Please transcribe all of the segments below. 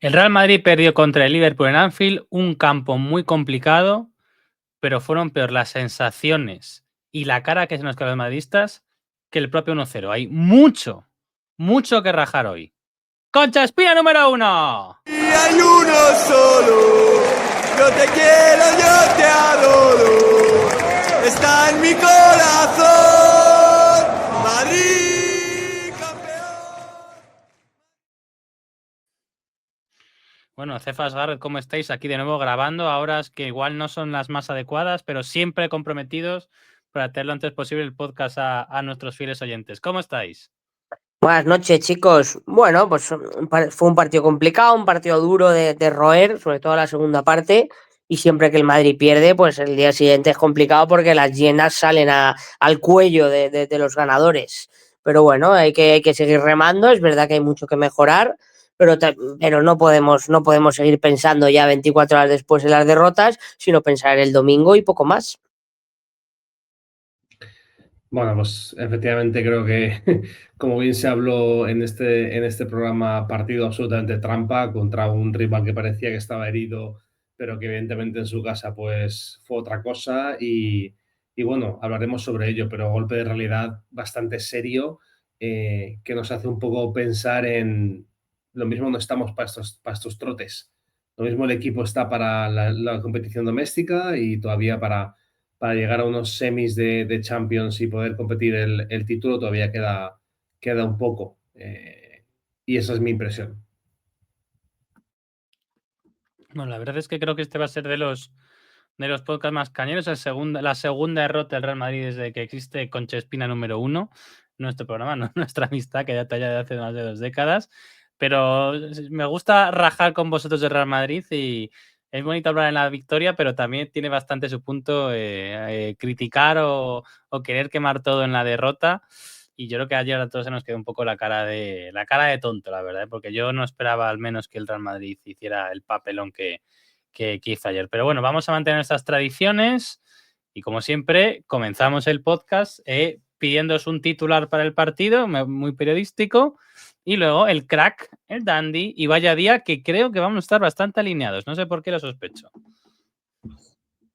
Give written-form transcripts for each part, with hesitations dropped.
El Real Madrid perdió contra el Liverpool en Anfield, un campo muy complicado, pero fueron peor las sensaciones y la cara que se nos quedó a los madridistas que el propio 1-0. Hay mucho que rajar hoy. ¡Concha Espina número 1! Y hay uno solo, yo te quiero, yo te adoro, está en mi corazón, Madrid campeón. Bueno, Cefas Garrett, ¿cómo estáis? Aquí de nuevo grabando a horas que igual no son las más adecuadas, pero siempre comprometidos para tener lo antes posible el podcast a nuestros fieles oyentes. ¿Cómo estáis? Buenas noches, chicos. Bueno, pues fue un partido complicado, un partido duro de roer, sobre todo la segunda parte. Y siempre que el Madrid pierde, pues el día siguiente es complicado porque las hienas salen al cuello de los ganadores. Pero bueno, hay que seguir remando. Es verdad que hay mucho que mejorar, pero no podemos seguir pensando ya 24 horas después en las derrotas, sino pensar en el domingo y poco más. Bueno, pues efectivamente creo que, como bien se habló en este programa, partido absolutamente trampa contra un rival que parecía que estaba herido, pero que evidentemente en su casa pues fue otra cosa y bueno, hablaremos sobre ello, pero golpe de realidad bastante serio que nos hace un poco pensar en lo mismo no estamos para estos trotes, lo mismo el equipo está para la competición doméstica y todavía para llegar a unos semis de Champions y poder competir el título todavía queda un poco. Y esa es mi impresión. Bueno, la verdad es que creo que este va a ser de los podcasts más cañeros. La segunda derrota del Real Madrid desde que existe Concha Espina número 1. Nuestro programa, no nuestra amistad, que ya está ya de hace más de 2 décadas. Pero me gusta rajar con vosotros del Real Madrid y es bonito hablar en la victoria, pero también tiene bastante su punto criticar o querer quemar todo en la derrota. Y yo creo que ayer a todos se nos quedó un poco la cara de tonto, la verdad, porque yo no esperaba al menos que el Real Madrid hiciera el papelón que hizo ayer. Pero bueno, vamos a mantener nuestras tradiciones y como siempre comenzamos el podcast pidiéndoos un titular para el partido, muy periodístico, y luego el crack, el dandy, y vaya día que creo que vamos a estar bastante alineados. No sé por qué lo sospecho.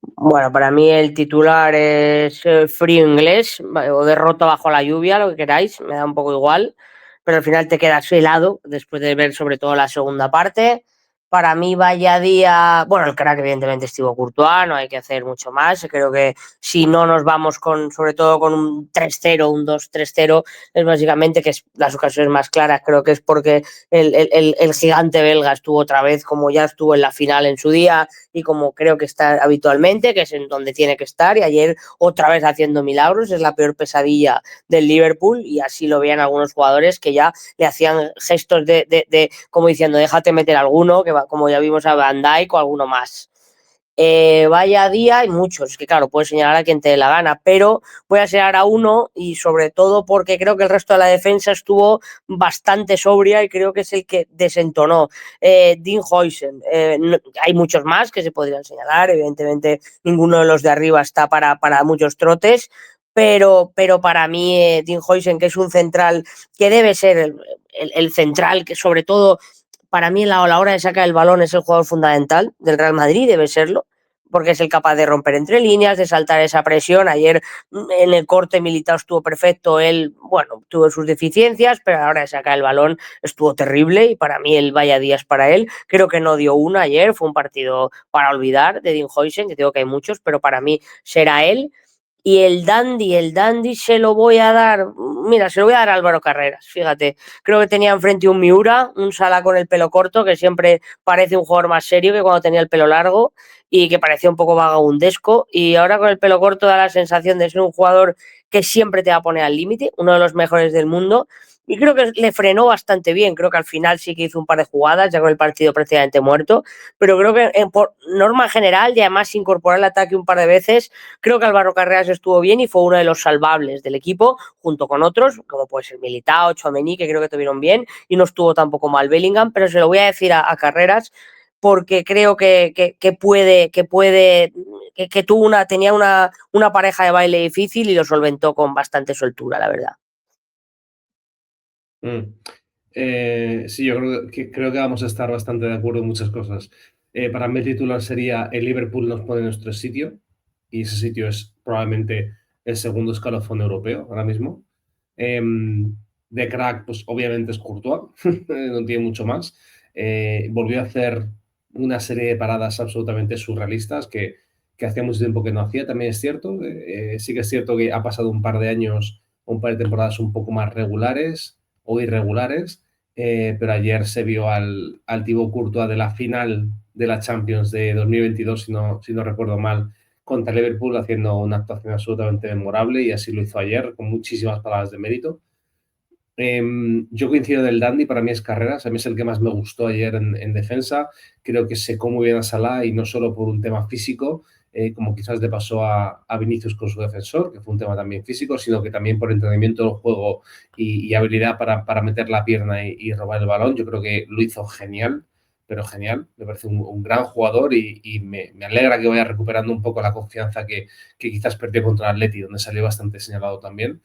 Bueno, para mí el titular es frío inglés o derrota bajo la lluvia, lo que queráis, me da un poco igual, pero al final te quedas helado después de ver sobre todo la segunda parte. Para mí vaya día, bueno, el crack evidentemente es Thibaut Courtois, no hay que hacer mucho más. Creo que si no nos vamos sobre todo con un 3-0, un 2-3-0, es básicamente que es las ocasiones más claras, creo que es porque el gigante belga estuvo otra vez como ya estuvo en la final en su día y como creo que está habitualmente, que es en donde tiene que estar, y ayer otra vez haciendo milagros, es la peor pesadilla del Liverpool, y así lo veían algunos jugadores que ya le hacían gestos de como diciendo, déjate meter alguno, que va, como ya vimos a Van Dijk o alguno más. Vaya día, hay muchos, que claro, puedes señalar a quien te dé la gana, pero voy a señalar a uno y sobre todo porque creo que el resto de la defensa estuvo bastante sobria y creo que es el que desentonó. Dean Huijsen, hay muchos más que se podrían señalar, evidentemente ninguno de los de arriba está para muchos trotes, pero para mí Dean Huijsen, que es un central que debe ser el central, que sobre todo para mí a la hora de sacar el balón es el jugador fundamental del Real Madrid, debe serlo, porque es el capaz de romper entre líneas, de saltar esa presión. Ayer en el corte Militao estuvo perfecto, él, bueno, tuvo sus deficiencias, pero a la hora de sacar el balón estuvo terrible y para mí el vaya días para él. Creo que no dio una ayer, fue un partido para olvidar de Dean Huijsen, que digo que hay muchos, pero para mí será él. Y el Dandy se lo voy a dar, mira, se lo voy a dar a Álvaro Carreras, fíjate. Creo que tenía enfrente un Miura, un Sala con el pelo corto, que siempre parece un jugador más serio que cuando tenía el pelo largo y que parecía un poco vagabundesco. Y ahora con el pelo corto da la sensación de ser un jugador que siempre te va a poner al límite, uno de los mejores del mundo. Y creo que le frenó bastante bien. Creo que al final sí que hizo un par de jugadas, ya con el partido prácticamente muerto. Pero creo que por norma general, y además incorporar el ataque un par de veces, creo que Álvaro Carreras estuvo bien y fue uno de los salvables del equipo, junto con otros, como puede ser Militao, Tchouaméni, que creo que estuvieron bien, y no estuvo tampoco mal Bellingham, pero se lo voy a decir a Carreras porque creo que tenía una pareja de baile difícil y lo solventó con bastante soltura, la verdad. Sí, yo creo que vamos a estar bastante de acuerdo en muchas cosas. Para mí el titular sería el Liverpool nos pone en nuestro sitio y ese sitio es probablemente el segundo escalafón europeo ahora mismo. De crack, pues obviamente es Courtois, no tiene mucho más. Volvió a hacer una serie de paradas absolutamente surrealistas que hacía mucho tiempo que no hacía, también es cierto. Sí que es cierto que ha pasado un par de años, un par de temporadas un poco más regulares o irregulares, pero ayer se vio al Thibaut Courtois de la final de la Champions de 2022, si no recuerdo mal, contra Liverpool, haciendo una actuación absolutamente memorable y así lo hizo ayer, con muchísimas palabras de mérito. Yo coincido del Dandy, para mí es Carreras, a mí es el que más me gustó ayer en defensa, creo que secó muy bien a Salah y no solo por un tema físico, como quizás le pasó a Vinicius con su defensor, que fue un tema también físico, sino que también por entendimiento del juego y habilidad para meter la pierna y robar el balón, yo creo que lo hizo genial, pero genial, me parece un gran jugador y me alegra que vaya recuperando un poco la confianza que quizás perdió contra el Atleti, donde salió bastante señalado también.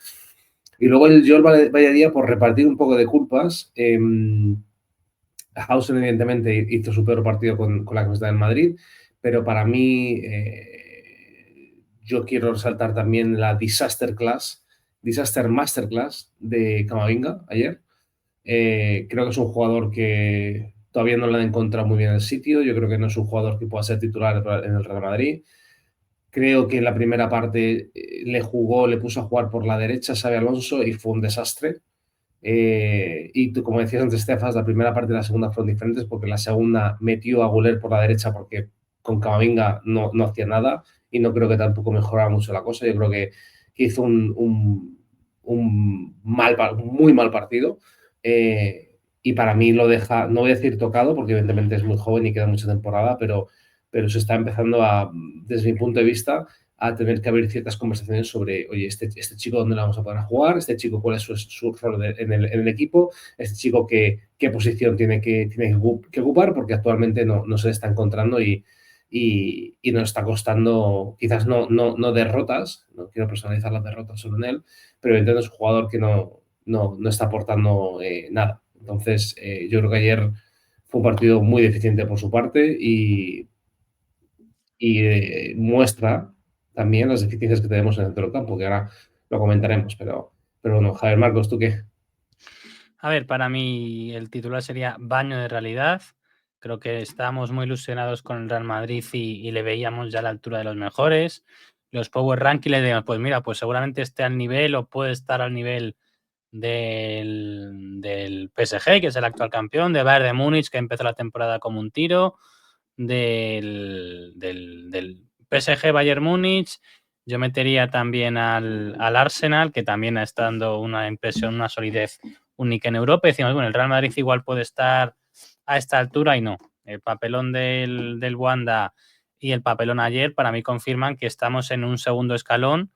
Y luego el Joel Valladía, por repartir un poco de culpas, Hausen evidentemente hizo su peor partido con la camiseta del Madrid, pero para mí yo quiero resaltar también la Disaster Masterclass de Camavinga ayer. Creo que es un jugador que todavía no le han encontrado muy bien el sitio, yo creo que no es un jugador que pueda ser titular en el Real Madrid. Creo que en la primera parte le puso a jugar por la derecha, Xabi Alonso, y fue un desastre. Y tú, como decías antes, Stefas, la primera parte y la segunda fueron diferentes porque la segunda metió a Güler por la derecha porque con Camavinga no hacía nada y no creo que tampoco mejoraba mucho la cosa. Yo creo que hizo muy mal partido y para mí lo deja, no voy a decir tocado porque evidentemente es muy joven y queda mucha temporada, pero se está empezando desde mi punto de vista, a tener que abrir ciertas conversaciones sobre, oye, este chico dónde le vamos a poder jugar, este chico cuál es su rol en el equipo, este chico qué posición tiene que ocupar, porque actualmente no se le está encontrando y nos está costando, quizás no derrotas, no quiero personalizar las derrotas solo en él, pero entiendo es un jugador que no está aportando nada. Entonces, yo creo que ayer fue un partido muy deficiente por su parte y muestra también las deficiencias que tenemos en el centro del campo, que ahora lo comentaremos, pero bueno, Javier Marcos, ¿tú qué? A ver, para mí el titular sería Baño de realidad. Creo que estábamos muy ilusionados con el Real Madrid y le veíamos ya a la altura de los mejores. Los Power Rankings le decíamos, pues mira, pues seguramente esté al nivel o puede estar al nivel del PSG, que es el actual campeón, de Bayern de Múnich, que empezó la temporada como un tiro, del PSG Bayern Múnich. Yo metería también al Arsenal, que también está dando una impresión, una solidez única en Europa. Y decimos, bueno, el Real Madrid igual puede estar a esta altura y no. El papelón del Wanda y el papelón ayer para mí confirman que estamos en un segundo escalón.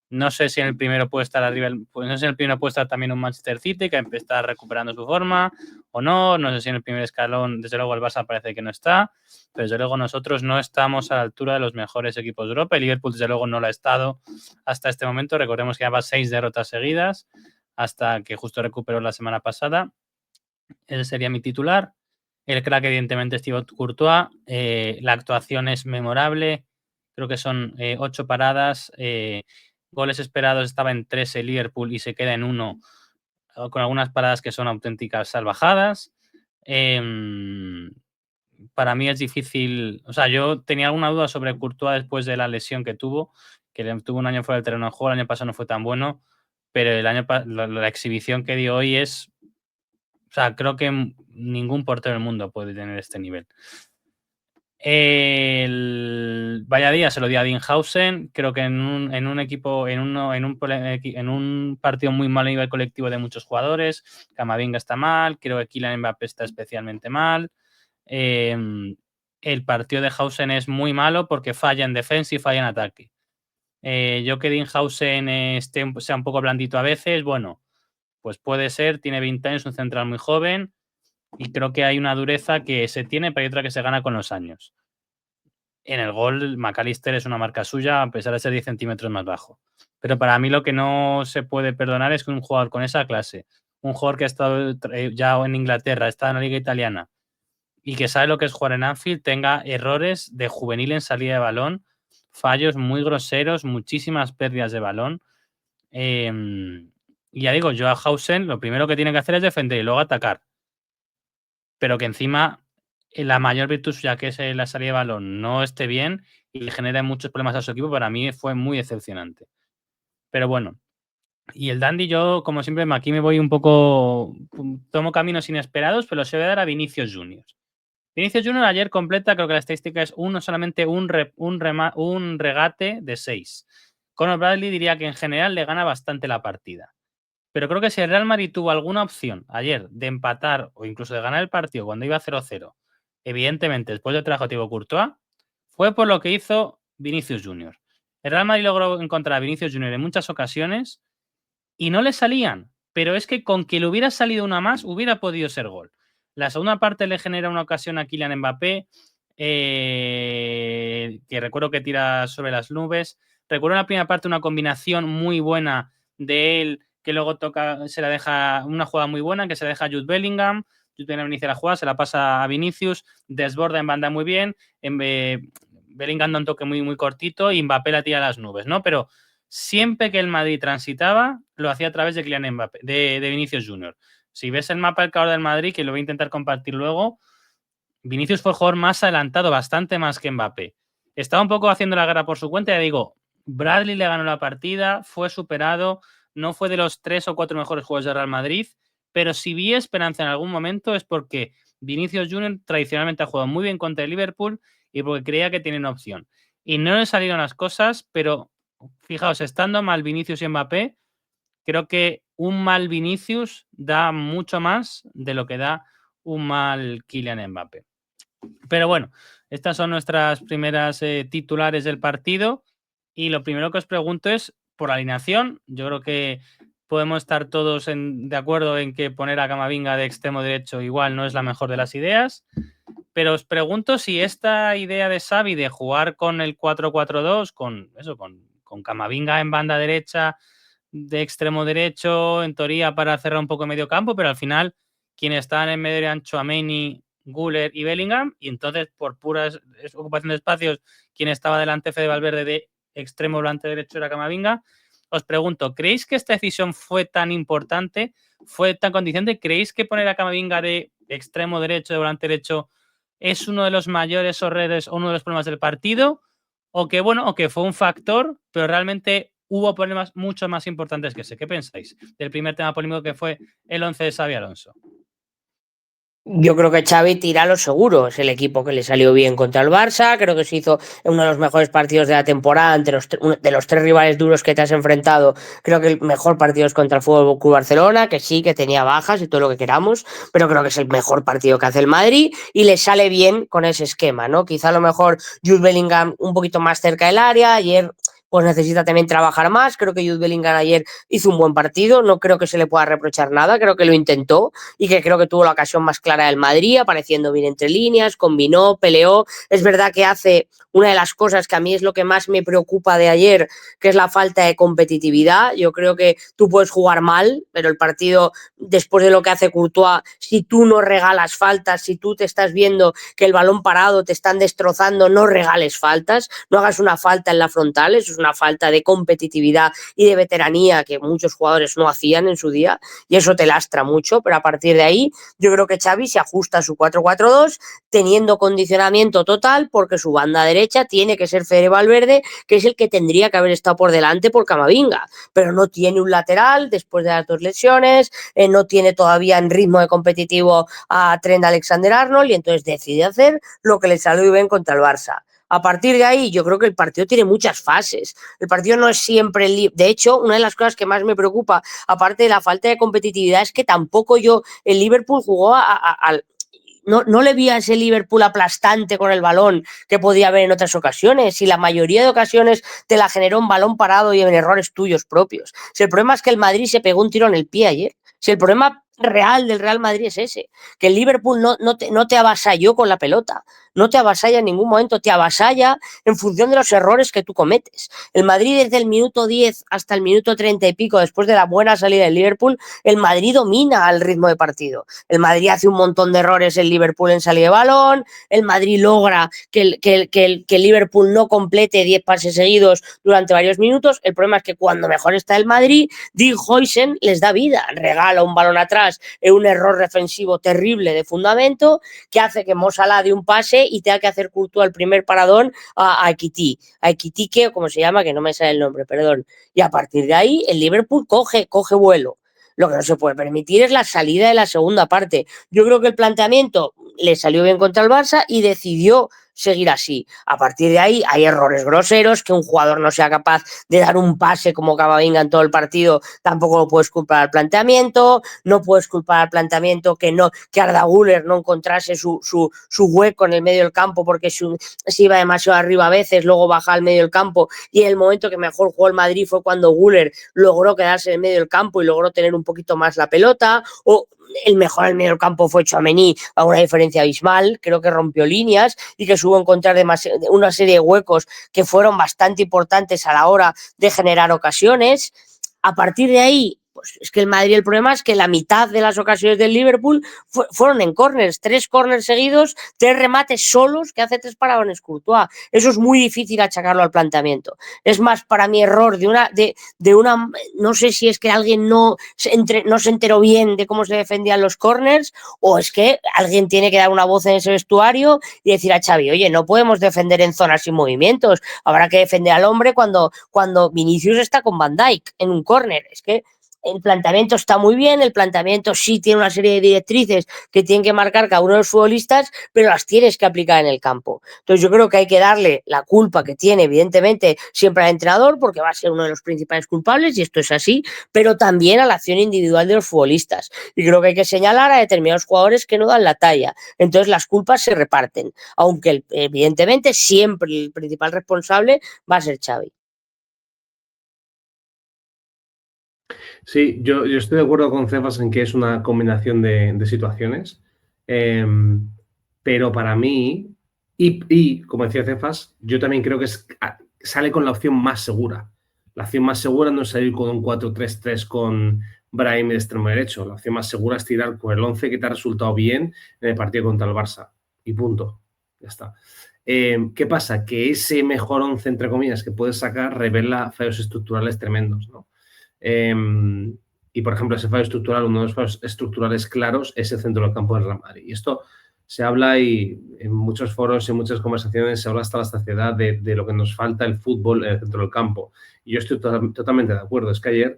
No sé si en el primero puede estar arriba, pues no sé si en el primero puede estar también un Manchester City que está recuperando su forma o no. No sé si en el primer escalón, desde luego el Barça parece que no está, pero desde luego nosotros no estamos a la altura de los mejores equipos de Europa. El Liverpool desde luego no lo ha estado hasta este momento. Recordemos que lleva 6 derrotas seguidas hasta que justo recuperó la semana pasada. Ese sería mi titular. El crack evidentemente es Thibaut Courtois. La actuación es memorable. Creo que son 8 paradas. Goles esperados estaba en 3 el Liverpool y se queda en 1, con algunas paradas que son auténticas salvajadas. Para mí es difícil, o sea, yo tenía alguna duda sobre Courtois después de la lesión que tuvo un año fuera del terreno de juego, el año pasado no fue tan bueno, pero la exhibición que dio hoy es, o sea, creo que ningún portero del mundo puede tener este nivel. El Valladolid se lo dio a Dinhausen. Creo que en un equipo, en un partido muy mal a nivel colectivo de muchos jugadores. Camavinga está mal, creo que Kylian Mbappé está especialmente mal. El partido de Hausen es muy malo porque falla en defensa y falla en ataque. Yo que Dinhausen sea un poco blandito a veces, bueno, pues puede ser, tiene 20 años, un central muy joven y creo que hay una dureza que se tiene, pero hay otra que se gana con los años. En el gol, McAllister es una marca suya, a pesar de ser 10 centímetros más bajo. Pero para mí lo que no se puede perdonar es que un jugador con esa clase, un jugador que ha estado ya en Inglaterra, está en la liga italiana y que sabe lo que es jugar en Anfield, tenga errores de juvenil en salida de balón, fallos muy groseros, muchísimas pérdidas de balón. Y ya digo, Joachausen lo primero que tiene que hacer es defender y luego atacar. Pero que encima la mayor virtud suya, que es la salida de balón, no esté bien y le genera muchos problemas a su equipo, para mí fue muy decepcionante. Pero bueno, y el Dandy, yo como siempre aquí me voy un poco, tomo caminos inesperados, pero se voy a dar a Vinicius Junior. Vinicius Junior ayer completa, creo que la estadística es solamente un regate de 6. Conor Bradley diría que en general le gana bastante la partida. Pero creo que si el Real Madrid tuvo alguna opción ayer de empatar o incluso de ganar el partido cuando iba 0-0, evidentemente después del trabajo de Thibaut Courtois, fue por lo que hizo Vinicius Junior. El Real Madrid logró encontrar a Vinicius Junior en muchas ocasiones y no le salían, pero es que con que le hubiera salido una más hubiera podido ser gol. La segunda parte le genera una ocasión a Kylian Mbappé, que recuerdo que tira sobre las nubes. Recuerdo en la primera parte una combinación muy buena de él, que luego toca, se la deja, una jugada muy buena, que se la deja a Jude Bellingham. Jude Bellingham inicia la jugada, se la pasa a Vinicius, desborda en banda muy bien, Bellingham da un toque muy, muy cortito y Mbappé la tira a las nubes, ¿no? Pero siempre que el Madrid transitaba, lo hacía a través de Kylian Mbappé, de Vinicius Junior. Si ves el mapa del calor del Madrid, que lo voy a intentar compartir luego, Vinicius fue el jugador más adelantado, bastante más que Mbappé. Estaba un poco haciendo la guerra por su cuenta, ya digo, Bradley le ganó la partida, fue superado, no fue de los 3 o 4 mejores jugadores de Real Madrid, pero si vi esperanza en algún momento es porque Vinicius Junior tradicionalmente ha jugado muy bien contra el Liverpool y porque creía que tiene una opción. Y no le salieron las cosas, pero fijaos, estando mal Vinicius y Mbappé, creo que un mal Vinicius da mucho más de lo que da un mal Kylian Mbappé. Pero bueno, estas son nuestras primeras titulares del partido y lo primero que os pregunto es por la alineación. Yo creo que podemos estar todos de acuerdo en que poner a Camavinga de extremo derecho igual no es la mejor de las ideas, pero os pregunto si esta idea de Xavi de jugar con el 4-4-2, con Camavinga en banda derecha, de extremo derecho, en teoría para cerrar un poco el medio campo, pero al final quienes están en medio eran Tchouaméni, Güler y Bellingham, y entonces por puras ocupación de espacios, quien estaba delante Fede Valverde de extremo volante derecho era Camavinga. Os pregunto, ¿creéis que esta decisión fue tan importante, fue tan condiciente? ¿Creéis que poner a Camavinga de extremo derecho, de volante derecho, es uno de los mayores errores o uno de los problemas del partido? O que, bueno, o que fue un factor, pero realmente hubo problemas mucho más importantes que ese. ¿Qué pensáis del primer tema polémico que fue el 11 de Xabi Alonso? Yo creo que Xavi tira lo seguro, es el equipo que le salió bien contra el Barça, creo que se hizo uno de los mejores partidos de la temporada, de los 3 rivales duros que te has enfrentado, creo que el mejor partido es contra el Fútbol Club Barcelona, que sí, que tenía bajas y todo lo que queramos, pero creo que es el mejor partido que hace el Madrid y le sale bien con ese esquema, ¿no? Quizá a lo mejor Jude Bellingham un poquito más cerca del área, ayer pues necesita también trabajar más. Creo que Jude Bellingham ayer hizo un buen partido, no creo que se le pueda reprochar nada, creo que lo intentó y que creo que tuvo la ocasión más clara del Madrid, apareciendo bien entre líneas, combinó, peleó. Es verdad que hace una de las cosas que a mí es lo que más me preocupa de ayer, que es la falta de competitividad. Yo creo que tú puedes jugar mal, pero el partido, después de lo que hace Courtois, si tú no regalas faltas, si tú te estás viendo que el balón parado te están destrozando, no regales faltas, no hagas una falta en la frontal, eso es una falta de competitividad y de veteranía que muchos jugadores no hacían en su día y eso te lastra mucho, pero a partir de ahí yo creo que Xavi se ajusta a su 4-4-2 teniendo condicionamiento total porque su banda derecha tiene que ser Fede Valverde, que es el que tendría que haber estado por delante por Camavinga, pero no tiene un lateral después de las 2 lesiones, no tiene todavía en ritmo de competitivo a Trent Alexander-Arnold y entonces decide hacer lo que le salió bien contra el Barça. A partir de ahí, yo creo que el partido tiene muchas fases. El partido no es siempre de hecho, una de las cosas que más me preocupa, aparte de la falta de competitividad, es que tampoco el Liverpool jugó no le vi a ese Liverpool aplastante con el balón que podía haber en otras ocasiones, y la mayoría de ocasiones te la generó un balón parado y en errores tuyos propios. Si el problema es que el Madrid se pegó un tiro en el pie ayer, si el problema real del Real Madrid es ese, que el Liverpool no te avasalló con la pelota, no te avasalla en ningún momento, te avasalla en función de los errores que tú cometes. El Madrid desde el minuto 10 hasta el minuto 30 y pico, después de la buena salida del Liverpool, el Madrid domina al ritmo de partido. El Madrid hace un montón de errores en Liverpool en salida de balón, el Madrid logra que el Liverpool no complete 10 pases seguidos durante varios minutos. El problema es que cuando mejor está el Madrid, Dean Huijsen les da vida, regala un balón atrás en un error defensivo terrible de fundamento que hace que Mo Salah dé un pase y tenga que hacer Courtois el primer paradón a Ekitike, o como se llama, que no me sale el nombre, perdón. Y a partir de ahí el Liverpool coge vuelo. Lo que no se puede permitir es la salida de la segunda parte. Yo creo que el planteamiento le salió bien contra el Barça y decidió seguir así. A partir de ahí hay errores groseros, que un jugador no sea capaz de dar un pase como Camavinga en todo el partido, tampoco lo puedes culpar al planteamiento, no puedes culpar al planteamiento que Arda Güler no encontrase su hueco en el medio del campo porque se iba demasiado arriba a veces, luego baja al medio del campo, y en el momento que mejor jugó el Madrid fue cuando Güler logró quedarse en el medio del campo y logró tener un poquito más la pelota, o el mejor en medio del campo fue Tchouaméni a una diferencia abismal, creo que rompió líneas y que supo encontrar una serie de huecos que fueron bastante importantes a la hora de generar ocasiones. A partir de ahí, pues es que el Madrid, el problema es que la mitad de las ocasiones del Liverpool fueron en córners, 3 córners seguidos, 3 remates solos que hace 3 paradones Courtois. Eso es muy difícil achacarlo al planteamiento. Es más, para mi error de una, no sé si es que alguien no se enteró bien de cómo se defendían los córners, o es que alguien tiene que dar una voz en ese vestuario y decir a Xavi, oye, no podemos defender en zonas sin movimientos, habrá que defender al hombre cuando Vinicius está con Van Dijk en un córner. Es que el planteamiento está muy bien, el planteamiento sí tiene una serie de directrices que tienen que marcar cada uno de los futbolistas, pero las tienes que aplicar en el campo. Entonces yo creo que hay que darle la culpa que tiene, evidentemente, siempre al entrenador, porque va a ser uno de los principales culpables, y esto es así, pero también a la acción individual de los futbolistas. Y creo que hay que señalar a determinados jugadores que no dan la talla. Entonces las culpas se reparten, aunque evidentemente siempre el principal responsable va a ser Xavi. Sí, yo estoy de acuerdo con Cefas en que es una combinación de situaciones, pero para mí, y como decía Cefas, yo también creo que sale con la opción más segura. La opción más segura no es salir con un 4-3-3 con Brahim de extremo derecho. La opción más segura es tirar con el 11 que te ha resultado bien en el partido contra el Barça. Y punto. Ya está. ¿Qué pasa? Que ese mejor 11, entre comillas, que puedes sacar revela fallos estructurales tremendos, ¿no? Y, por ejemplo, ese fallo estructural, uno de los fallos estructurales claros es el centro del campo del Real Madrid. Y esto se habla y en muchos foros y en muchas conversaciones se habla hasta la saciedad de lo que nos falta el fútbol en el centro del campo. Y yo estoy totalmente de acuerdo. Es que ayer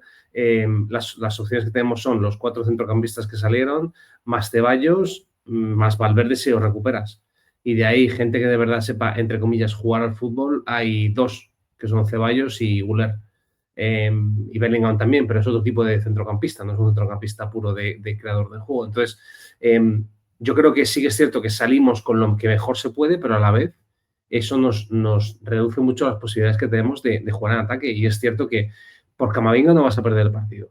las opciones que tenemos son los 4 centrocampistas que salieron, más Ceballos, más Valverde si lo recuperas. Y de ahí gente que de verdad sepa, entre comillas, jugar al fútbol, hay 2, que son Ceballos y Güler. Y Bellingham también, pero es otro tipo de centrocampista, no es un centrocampista puro de creador de juego. Entonces, yo creo que sí que es cierto que salimos con lo que mejor se puede, pero a la vez eso nos reduce mucho las posibilidades que tenemos de jugar en ataque. Y es cierto que por Camavinga no vas a perder el partido,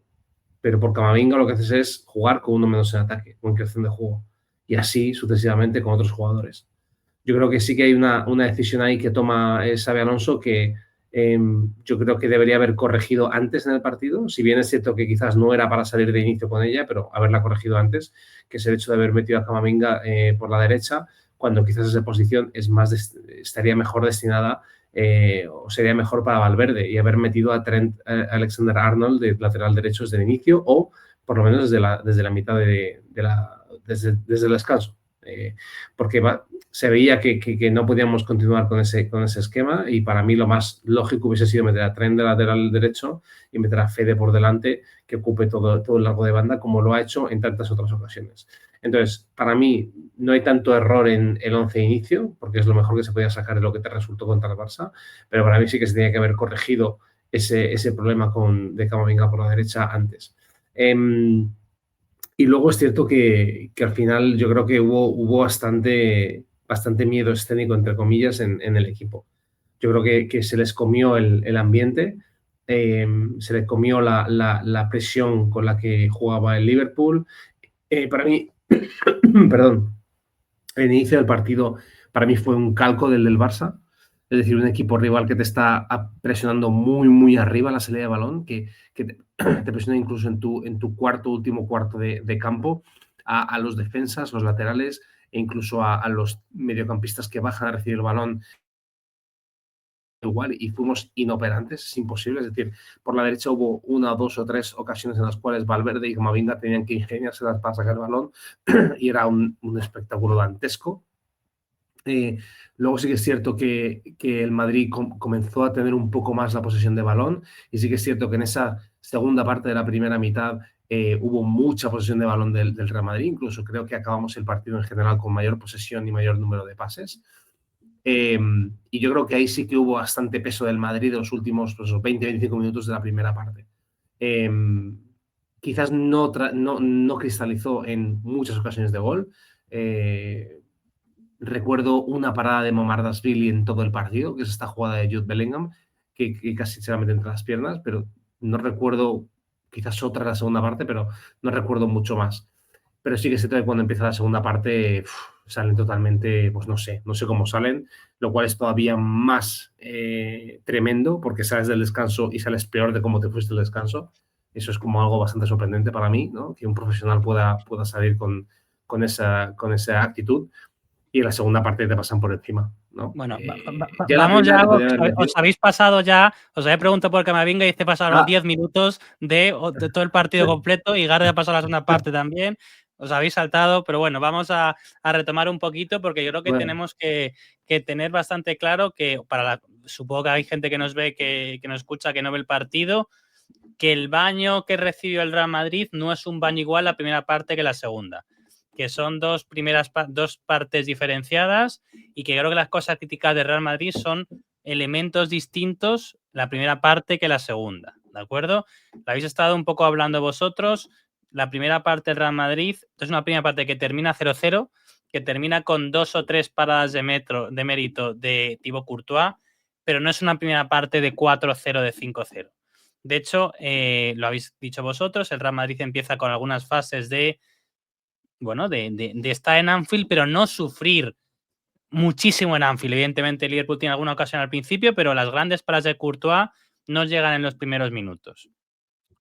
pero por Camavinga lo que haces es jugar con uno menos en ataque o en creación de juego, y así sucesivamente con otros jugadores. Yo creo que sí que hay una decisión ahí que toma Xabi Alonso que yo creo que debería haber corregido antes en el partido, si bien es cierto que quizás no era para salir de inicio con ella, pero haberla corregido antes, que es el hecho de haber metido a Camavinga por la derecha, cuando quizás esa posición estaría mejor destinada o sería mejor para Valverde, y haber metido a Trent Alexander-Arnold de lateral derecho desde el inicio, o por lo menos desde la mitad desde el descanso. Porque se veía que no podíamos continuar con ese esquema, y para mí lo más lógico hubiese sido meter a Trent de lateral derecho y meter a Fede por delante, que ocupe todo el largo de banda, como lo ha hecho en tantas otras ocasiones. Entonces, para mí no hay tanto error en el 11 de inicio, porque es lo mejor que se podía sacar de lo que te resultó contra el Barça, pero para mí sí que se tenía que haber corregido ese problema de Camavinga por la derecha antes. Y luego es cierto que al final yo creo que hubo bastante miedo escénico, entre comillas, en el equipo. Yo creo que se les comió el ambiente, se les comió la presión con la que jugaba el Liverpool. Para mí, perdón, el inicio del partido para mí fue un calco del Barça. Es decir, un equipo rival que te está presionando muy, muy arriba la salida de balón, que te presiona incluso en tu último cuarto de campo, a los defensas, los laterales e incluso a los mediocampistas que bajan a recibir el balón igual, y fuimos inoperantes, es imposible. Es decir, por la derecha hubo 1, 2 o 3 ocasiones en las cuales Valverde y Camavinga tenían que ingeniárselas para sacar el balón y era un espectáculo dantesco. Luego sí que es cierto que el Madrid comenzó a tener un poco más la posesión de balón, y sí que es cierto que en esa segunda parte de la primera mitad hubo mucha posesión de balón del Real Madrid. Incluso creo que acabamos el partido en general con mayor posesión y mayor número de pases. Y yo creo que ahí sí que hubo bastante peso del Madrid de los últimos 20-25 minutos de la primera parte. Quizás no cristalizó en muchas ocasiones de gol. Recuerdo una parada de Mamardashvili en todo el partido, que es esta jugada de Jude Bellingham, que casi se la mete entre las piernas, pero no recuerdo, quizás otra en la segunda parte, pero no recuerdo mucho más. Pero sí que sé que cuando empieza la segunda parte salen totalmente, pues no sé cómo salen, lo cual es todavía más tremendo, porque sales del descanso y sales peor de cómo te fuiste del descanso. Eso es como algo bastante sorprendente para mí, ¿no? Que un profesional pueda salir con esa actitud, y en la segunda parte te pasan por encima, ¿no? Bueno, vamos ya. Os habéis pasado ya, os había preguntado por Camavinga y te pasaron los 10 minutos de todo el partido completo, y Garde ha pasado la segunda parte también. Os habéis saltado, pero bueno, vamos a retomar un poquito, porque yo creo que tenemos que tener bastante claro que supongo que hay gente que nos ve, que nos escucha, que no ve el partido, que el baño que recibió el Real Madrid no es un baño igual la primera parte que la segunda, que son dos partes diferenciadas, y que creo que las cosas críticas de Real Madrid son elementos distintos la primera parte que la segunda, ¿de acuerdo? La habéis estado un poco hablando vosotros. La primera parte del Real Madrid es una primera parte que termina 0-0, que termina con 2 o 3 paradas de mérito de Thibaut Courtois, pero no es una primera parte de 4-0, de 5-0. De hecho, lo habéis dicho vosotros, el Real Madrid empieza con algunas fases de estar en Anfield, pero no sufrir muchísimo en Anfield. Evidentemente, el Liverpool tiene alguna ocasión al principio, pero las grandes paradas de Courtois no llegan en los primeros minutos.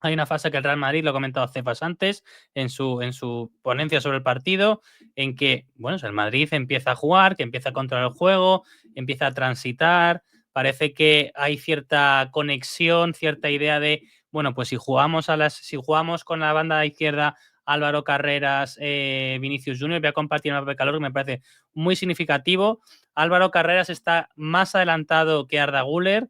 Hay una fase que el Real Madrid, lo ha comentado Cefas antes, en su ponencia sobre el partido, en que el Madrid empieza a jugar, que empieza a controlar el juego, empieza a transitar. Parece que hay cierta conexión, cierta idea de, pues si jugamos con la banda izquierda, Álvaro Carreras, Vinicius Junior, voy a compartir un mapa de calor que me parece muy significativo. Álvaro Carreras está más adelantado que Arda Güler,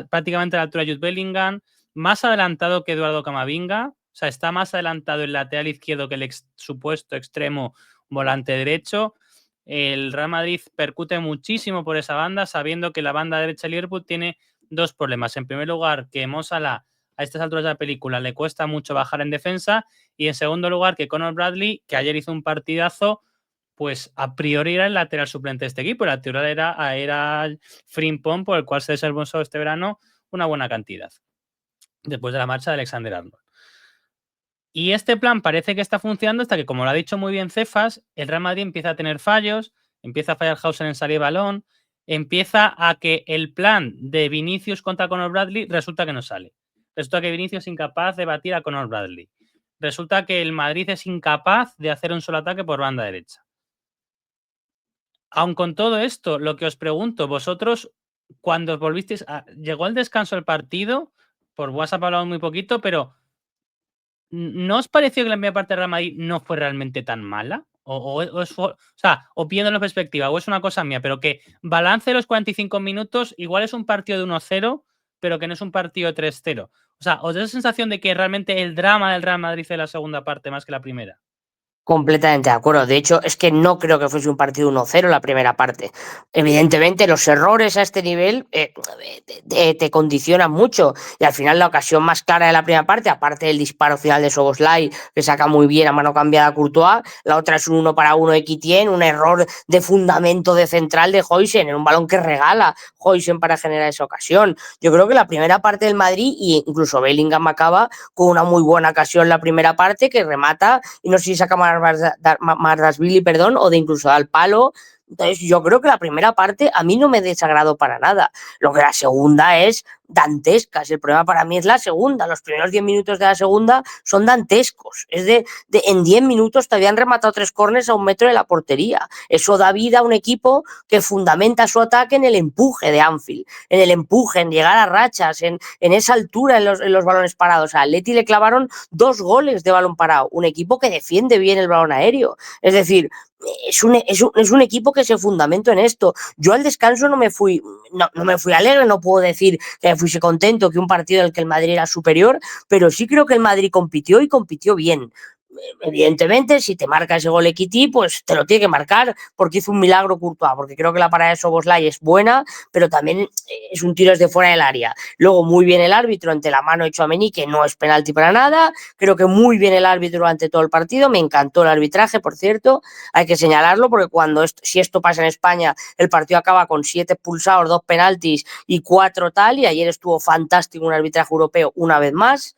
prácticamente a la altura de Jude Bellingham, más adelantado que Eduardo Camavinga. O sea, está más adelantado el lateral izquierdo que el supuesto extremo volante derecho. El Real Madrid percute muchísimo por esa banda, sabiendo que la banda derecha de Liverpool tiene dos problemas. En primer lugar, que Mo Salah a estas alturas de la película le cuesta mucho bajar en defensa, y en segundo lugar, que Conor Bradley, que ayer hizo un partidazo, pues a priori era el lateral suplente de este equipo. El lateral era Frimpong, por el cual se desembolsó este verano una buena cantidad, después de la marcha de Alexander-Arnold. Y este plan parece que está funcionando hasta que, como lo ha dicho muy bien Cefas, el Real Madrid empieza a tener fallos, empieza a fallar Hausen en salir de balón, empieza a que el plan de Vinicius contra Conor Bradley resulta que no sale. Resulta que Vinicius es incapaz de batir a Conor Bradley. Resulta que el Madrid es incapaz de hacer un solo ataque por banda derecha. Aun con todo esto, lo que os pregunto, vosotros, cuando os volvisteis, llegó el descanso del partido, por WhatsApp hablamos muy poquito, pero ¿no os pareció que la primera parte de Real Madrid no fue realmente tan mala? O viendo en perspectiva, o es una cosa mía, pero que balance de los 45 minutos, igual es un partido de 1-0, pero que no es un partido de 3-0. O sea, ¿os da la sensación de que realmente el drama del Real Madrid es la segunda parte más que la primera? Completamente de acuerdo. De hecho, es que no creo que fuese un partido 1-0 la primera parte. Evidentemente, los errores a este nivel te condicionan mucho. Y al final, la ocasión más clara de la primera parte, aparte del disparo final de Szoboszlai, que saca muy bien a mano cambiada a Courtois, la otra es un 1-1 de Quittien, un error de fundamento de central de Huijsen, en un balón que regala Huijsen para generar esa ocasión. Yo creo que la primera parte del Madrid, y incluso Bellingham acaba con una muy buena ocasión la primera parte, que remata, y no sé si saca Mamardashvili, o de incluso al palo. Entonces yo creo que la primera parte a mí no me desagradó para nada. Lo que la segunda es dantescas. El problema para mí es la segunda. Los primeros 10 minutos de la segunda son dantescos. Es en 10 minutos te habían rematado 3 córners a 1 metro de la portería. Eso da vida a un equipo que fundamenta su ataque en el empuje de Anfield, en el empuje, en llegar a rachas, en esa altura en los balones parados. A Atleti le clavaron 2 goles de balón parado. Un equipo que defiende bien el balón aéreo. Es decir, es un equipo que se fundamentó en esto. Yo al descanso no me fui alegre, no puedo decir que me fuese contento, que un partido en el que el Madrid era superior, pero sí creo que el Madrid compitió y compitió bien. Evidentemente, si te marca ese gol Ekiti, pues te lo tiene que marcar porque hizo un milagro Courtois, porque creo que la parada de Szoboszlai es buena, pero también es un tiro desde fuera del área. Luego, muy bien el árbitro ante la mano de Tchouaméni, que no es penalti para nada. Creo que muy bien el árbitro durante todo el partido. Me encantó el arbitraje, por cierto. Hay que señalarlo porque si esto pasa en España, el partido acaba con 7 expulsados, 2 penaltis y 4 tal, y ayer estuvo fantástico un arbitraje europeo una vez más.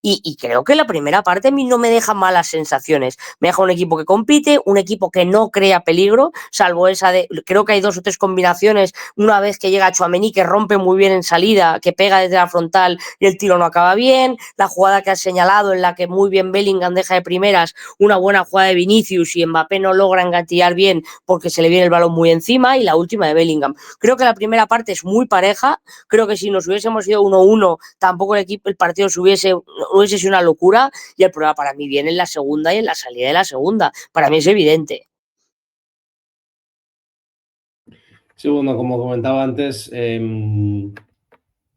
Y creo que la primera parte a mí no me deja malas sensaciones. Me deja un equipo que compite, un equipo que no crea peligro, salvo esa de... Creo que hay 2 o 3 combinaciones, una vez que llega Tchouaméni, que rompe muy bien en salida, que pega desde la frontal y el tiro no acaba bien. La jugada que has señalado, en la que muy bien Bellingham deja de primeras, una buena jugada de Vinicius y Mbappé no logra engatillar bien porque se le viene el balón muy encima. Y la última de Bellingham. Creo que la primera parte es muy pareja. Creo que si nos hubiésemos ido 1-1, tampoco el partido hubiese sido una locura, y el problema para mí viene en la segunda y en la salida de la segunda. Para mí es evidente. Sí, bueno, como comentaba antes,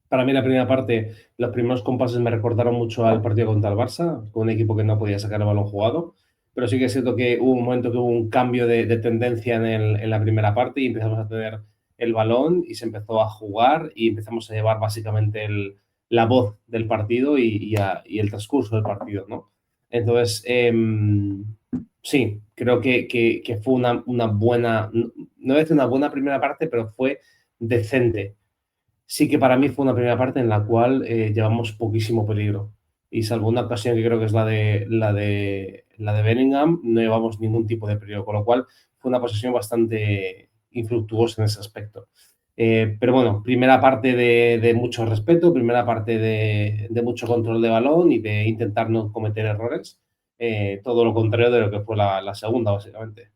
para mí la primera parte, los primeros compases me recordaron mucho al partido contra el Barça, con un equipo que no podía sacar el balón jugado, pero sí que es cierto que hubo un momento que hubo un cambio de tendencia en la primera parte y empezamos a tener el balón y se empezó a jugar y empezamos a llevar básicamente la voz del partido y el transcurso del partido, ¿no? Entonces, sí, creo que fue una buena, no voy a decir una buena primera parte, pero fue decente. Sí que para mí fue una primera parte en la cual llevamos poquísimo peligro. Y salvo una ocasión que creo que es la de Bellingham, no llevamos ningún tipo de peligro, con lo cual fue una posesión bastante infructuosa en ese aspecto. Pero bueno, primera parte de mucho respeto, primera parte de mucho control de balón y de intentar no cometer errores. Todo lo contrario de lo que fue la segunda, básicamente.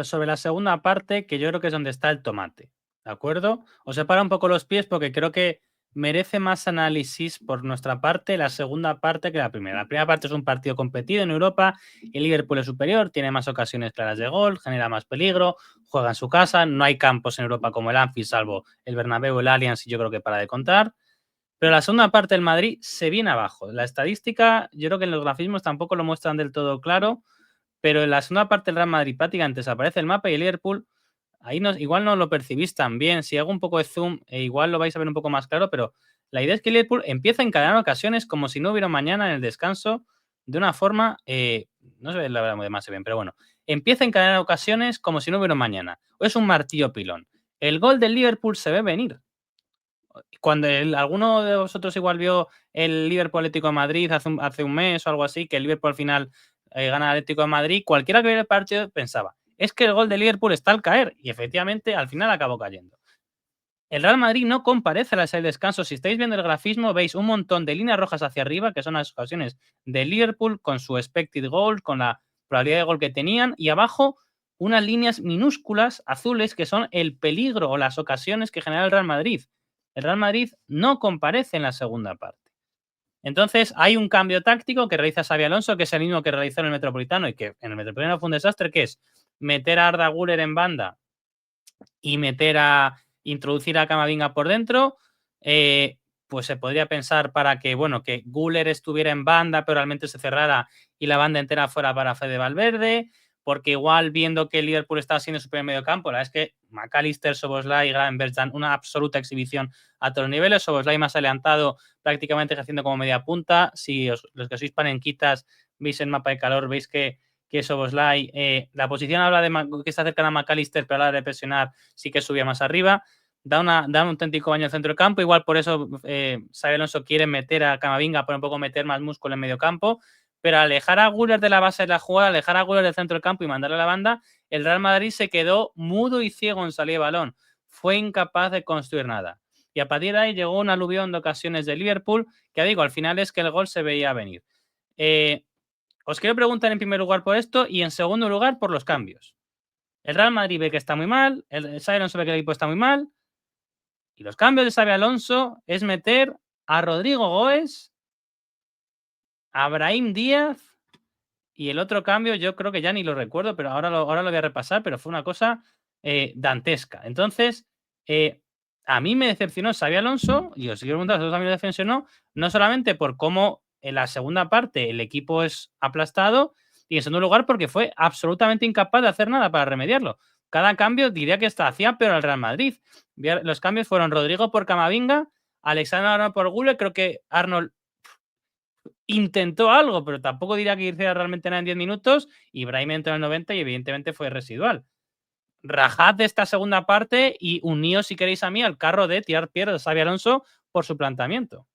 Sobre la segunda parte, que yo creo que es donde está el tomate, ¿de acuerdo? Os separa un poco los pies porque creo que merece más análisis por nuestra parte la segunda parte que la primera. La primera parte es un partido competido en Europa, el Liverpool es superior, tiene más ocasiones claras de gol, genera más peligro, juega en su casa, no hay campos en Europa como el Anfield, salvo el Bernabéu, el Allianz, y yo creo que para de contar. Pero la segunda parte del Madrid se viene abajo. La estadística, yo creo que en los grafismos tampoco lo muestran del todo claro, pero en la segunda parte del Real Madrid prácticamente desaparece el mapa y el Liverpool, ahí igual no lo percibís tan bien. Si hago un poco de zoom, igual lo vais a ver un poco más claro, pero la idea es que el Liverpool empieza a encadenar ocasiones como si no hubiera mañana en el descanso, de una forma, no se ve la verdad demasiado bien, pero bueno, empieza a encadenar ocasiones como si no hubiera mañana. O es un martillo pilón. El gol del Liverpool se ve venir. Cuando alguno de vosotros igual vio el Liverpool Atlético de Madrid hace un mes o algo así, que el Liverpool al final gana el Atlético de Madrid, cualquiera que viera el partido pensaba, es que el gol de Liverpool está al caer, y efectivamente al final acabó cayendo. El Real Madrid no comparece a la salida de descanso. Si estáis viendo el grafismo, veis un montón de líneas rojas hacia arriba, que son las ocasiones de Liverpool con su expected goal, con la probabilidad de gol que tenían, y abajo unas líneas minúsculas azules que son el peligro o las ocasiones que genera el Real Madrid. El Real Madrid no comparece en la segunda parte. Entonces, hay un cambio táctico que realiza Xabi Alonso, que es el mismo que realizó en el Metropolitano y que en el Metropolitano fue un desastre, que es meter a Arda Güler en banda y introducir a Camavinga por dentro. Pues se podría pensar para que, bueno, que Güler estuviera en banda, pero realmente se cerrara y la banda entera fuera para Fede Valverde, porque igual viendo que el Liverpool estaba siendo su primer medio campo, la verdad es que McAllister, Szoboszlai y Gravenberch dan una absoluta exhibición a todos los niveles. Szoboszlai más adelantado, prácticamente ejerciendo como media punta. Si los que sois panenquitas veis el mapa de calor, veis que Szoboszlai, la posición habla de que está cercana a McAllister, pero a la hora de presionar sí que subía más arriba. Da un auténtico baño al centro del campo. Igual por eso Xabi Alonso quiere meter a Camavinga para un poco meter más músculo en medio campo. pero al alejar a Güler de la base de la jugada, alejar a Güler del centro del campo y mandarle a la banda, el Real Madrid se quedó mudo y ciego en salida de balón. Fue incapaz de construir nada. Y a partir de ahí llegó un aluvión de ocasiones de Liverpool, que digo, al final es que el gol se veía venir. Os quiero preguntar en primer lugar por esto y en segundo lugar por los cambios. El Real Madrid ve que está muy mal, el Xabi Alonso ve que el equipo está muy mal, y los cambios de Xabi Alonso es meter a Rodrigo Goes, a Brahim Díaz, y el otro cambio yo creo que ya ni lo recuerdo, pero ahora lo voy a repasar, pero fue una cosa dantesca. Entonces, a mí me decepcionó Xabi Alonso, y os quiero preguntar, ¿a vosotros también me decepcionó? No solamente por cómo en la segunda parte el equipo es aplastado, y en segundo lugar porque fue absolutamente incapaz de hacer nada para remediarlo. Cada cambio diría que hacía peor al Real Madrid. Los cambios fueron Rodrigo por Camavinga, Alexander Arnold por Güler. Creo que Arnold intentó algo, pero tampoco diría que hiciera realmente nada en 10 minutos, y Brahim entró en el 90 y evidentemente fue residual. Rajad de esta segunda parte y uníos, si queréis, a mí al carro de tirar piedras a Xabi Alonso por su planteamiento.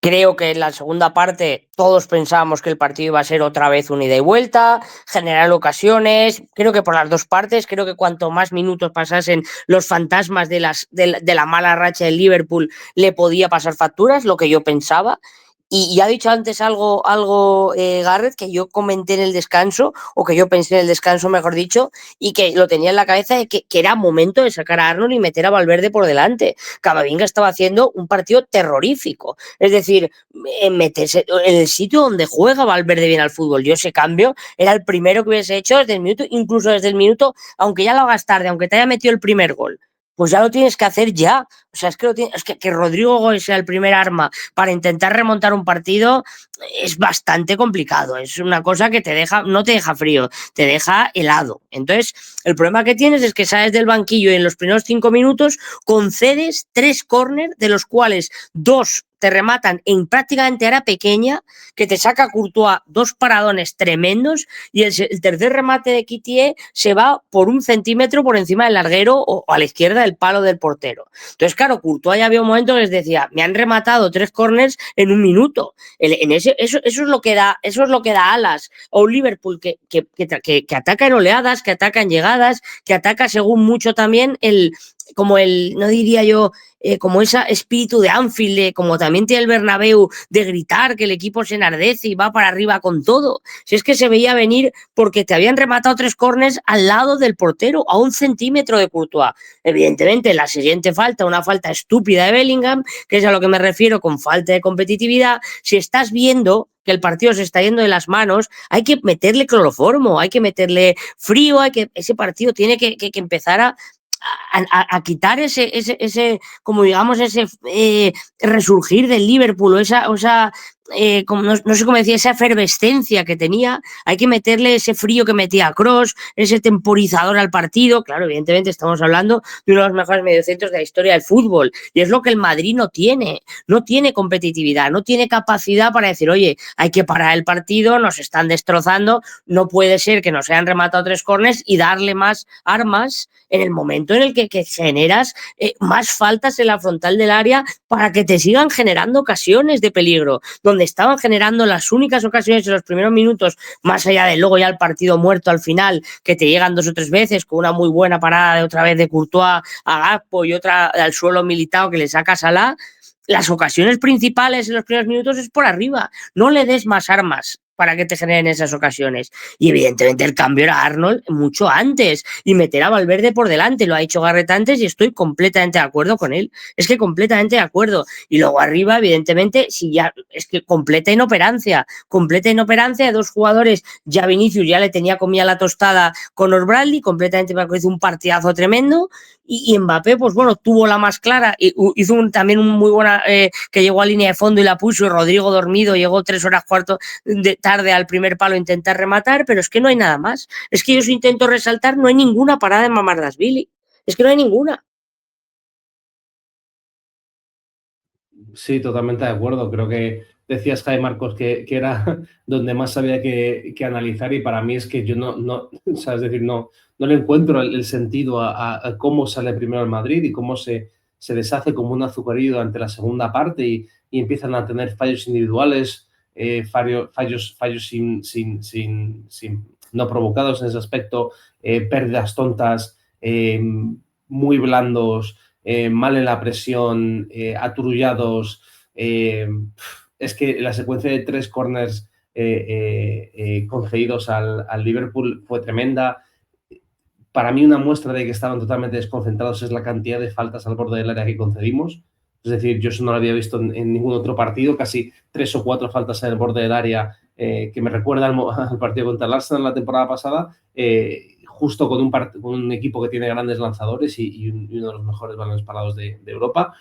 Creo que en la segunda parte todos pensábamos que el partido iba a ser otra vez un ida y vuelta, generar ocasiones. Creo que por las dos partes, creo que cuanto más minutos pasasen, los fantasmas de la mala racha del Liverpool le podía pasar facturas, lo que yo pensaba. Y ha dicho antes algo Gareth, que yo comenté en el descanso, o que yo pensé en el descanso, mejor dicho, y que lo tenía en la cabeza de que era momento de sacar a Arnold y meter a Valverde por delante. Camavinga estaba haciendo un partido terrorífico. Es decir, meterse en el sitio donde juega Valverde bien al fútbol. Yo ese cambio era el primero que hubiese hecho desde el minuto, incluso desde el minuto, aunque ya lo hagas tarde, aunque te haya metido el primer gol. Pues ya lo tienes que hacer ya. O sea, es que Rodrigo Goes sea el primer arma para intentar remontar un partido es bastante complicado. Es una cosa que no te deja frío, te deja helado. Entonces, el problema que tienes es que sales del banquillo y en los primeros 5 minutos concedes 3 córners, de los cuales 2 te rematan en prácticamente área pequeña, que te saca Courtois 2 paradones tremendos, y el tercer remate de Kittie se va por 1 centímetro por encima del larguero o a la izquierda del palo del portero. Entonces, claro, Courtois ya había un momento que les decía, me han rematado 3 corners en 1 minuto. Eso es lo que da alas a un Liverpool que ataca en oleadas, que ataca en llegadas, que ataca según mucho también no diría yo, como ese espíritu de Anfield, como también tiene el Bernabéu, de gritar que el equipo se enardece y va para arriba con todo. Si es que se veía venir porque te habían rematado 3 córners al lado del portero, a 1 centímetro de Courtois. Evidentemente, la siguiente falta, una falta estúpida de Bellingham, que es a lo que me refiero con falta de competitividad. Si estás viendo que el partido se está yendo de las manos, hay que meterle cloroformo, hay que meterle frío, ese partido tiene que empezar a quitar ese como digamos, ese resurgir del Liverpool, o esa como no sé cómo decía, esa efervescencia que tenía. Hay que meterle ese frío que metía Kroos, ese temporizador al partido. Claro, evidentemente estamos hablando de uno de los mejores mediocentros de la historia del fútbol, y es lo que el Madrid no tiene competitividad, no tiene capacidad para decir, oye, hay que parar el partido, nos están destrozando, no puede ser que nos hayan rematado 3 córners y darle más armas en el momento en el que generas más faltas en la frontal del área para que te sigan generando ocasiones de peligro, donde estaban generando las únicas ocasiones en los primeros minutos, más allá de luego ya el partido muerto al final, que te llegan 2 o 3 veces, con una muy buena parada de otra vez de Courtois a Gakpo y otra al suelo Militao que le saca a Salah. Las ocasiones principales en los primeros minutos es por arriba. No le des más armas para que te generen esas ocasiones. Y evidentemente el cambio era Arnold mucho antes, y meter a Valverde por delante. Lo ha dicho Gareth antes y estoy completamente de acuerdo con él. Es que completamente de acuerdo. Y luego arriba, evidentemente, si ya es que completa inoperancia de 2 jugadores. Ya Vinicius ya le tenía comida la tostada con Bradley, completamente me parece un partidazo tremendo. Y Mbappé, pues bueno, tuvo la más clara, hizo también un muy buena, que llegó a línea de fondo y la puso, y Rodrigo dormido, llegó 3 horas cuarto de tarde al primer palo a intentar rematar, pero es que no hay nada más. Es que yo os intento resaltar, no hay ninguna parada en Mamardashvili, es que no hay ninguna. Sí, totalmente de acuerdo. Creo que decías, Jaime Marcos, que era donde más había que analizar, y para mí es que yo no ¿sabes? Es decir, no le encuentro el sentido a cómo sale primero el Madrid y cómo se deshace como un azucarillo ante la segunda parte, y empiezan a tener fallos individuales fallos no provocados en ese aspecto, pérdidas tontas, muy blandos, mal en la presión, aturullados. Es que la secuencia de 3 corners concedidos al Liverpool fue tremenda. Para mí una muestra de que estaban totalmente desconcentrados es la cantidad de faltas al borde del área que concedimos. Es decir, yo eso no lo había visto en ningún otro partido, casi 3 o 4 faltas en el borde del área, que me recuerda al partido contra el Arsenal la temporada pasada, justo con un equipo que tiene grandes lanzadores y uno de los mejores balones parados de Europa.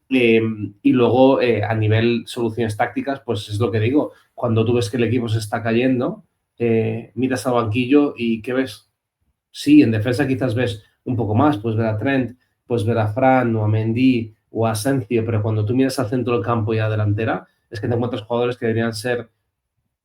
Y luego, a nivel soluciones tácticas, pues es lo que digo, cuando tú ves que el equipo se está cayendo, miras al banquillo y ¿qué ves? Sí, en defensa quizás ves un poco más, puedes ver a Trent, puedes ver a Fran o a Mendy o a Asensio, pero cuando tú miras al centro del campo y a la delantera, es que te encuentras jugadores que deberían ser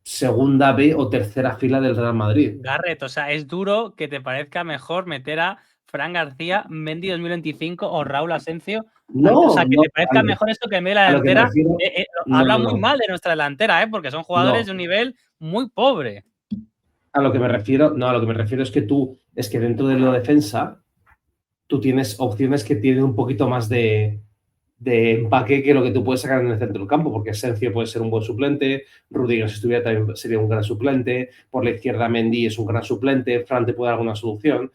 segunda B o tercera fila del Real Madrid. Garrett, o sea, es duro que te parezca mejor meter a Fran García, Mendy 2025 o Raúl Asensio. No, o sea, que no, te parezca mejor esto que en medio de la a lo que me delantera. refiero, Habla no. muy mal de nuestra delantera, porque son jugadores No. de un nivel muy pobre. A lo que me refiero es que dentro de la defensa tú tienes opciones que tienen un poquito más de empaque que lo que tú puedes sacar en el centro del campo, porque Sergio puede ser un buen suplente, Rudiger si estuviera también sería un gran suplente, por la izquierda Mendy es un gran suplente, Fran te puede dar alguna solución,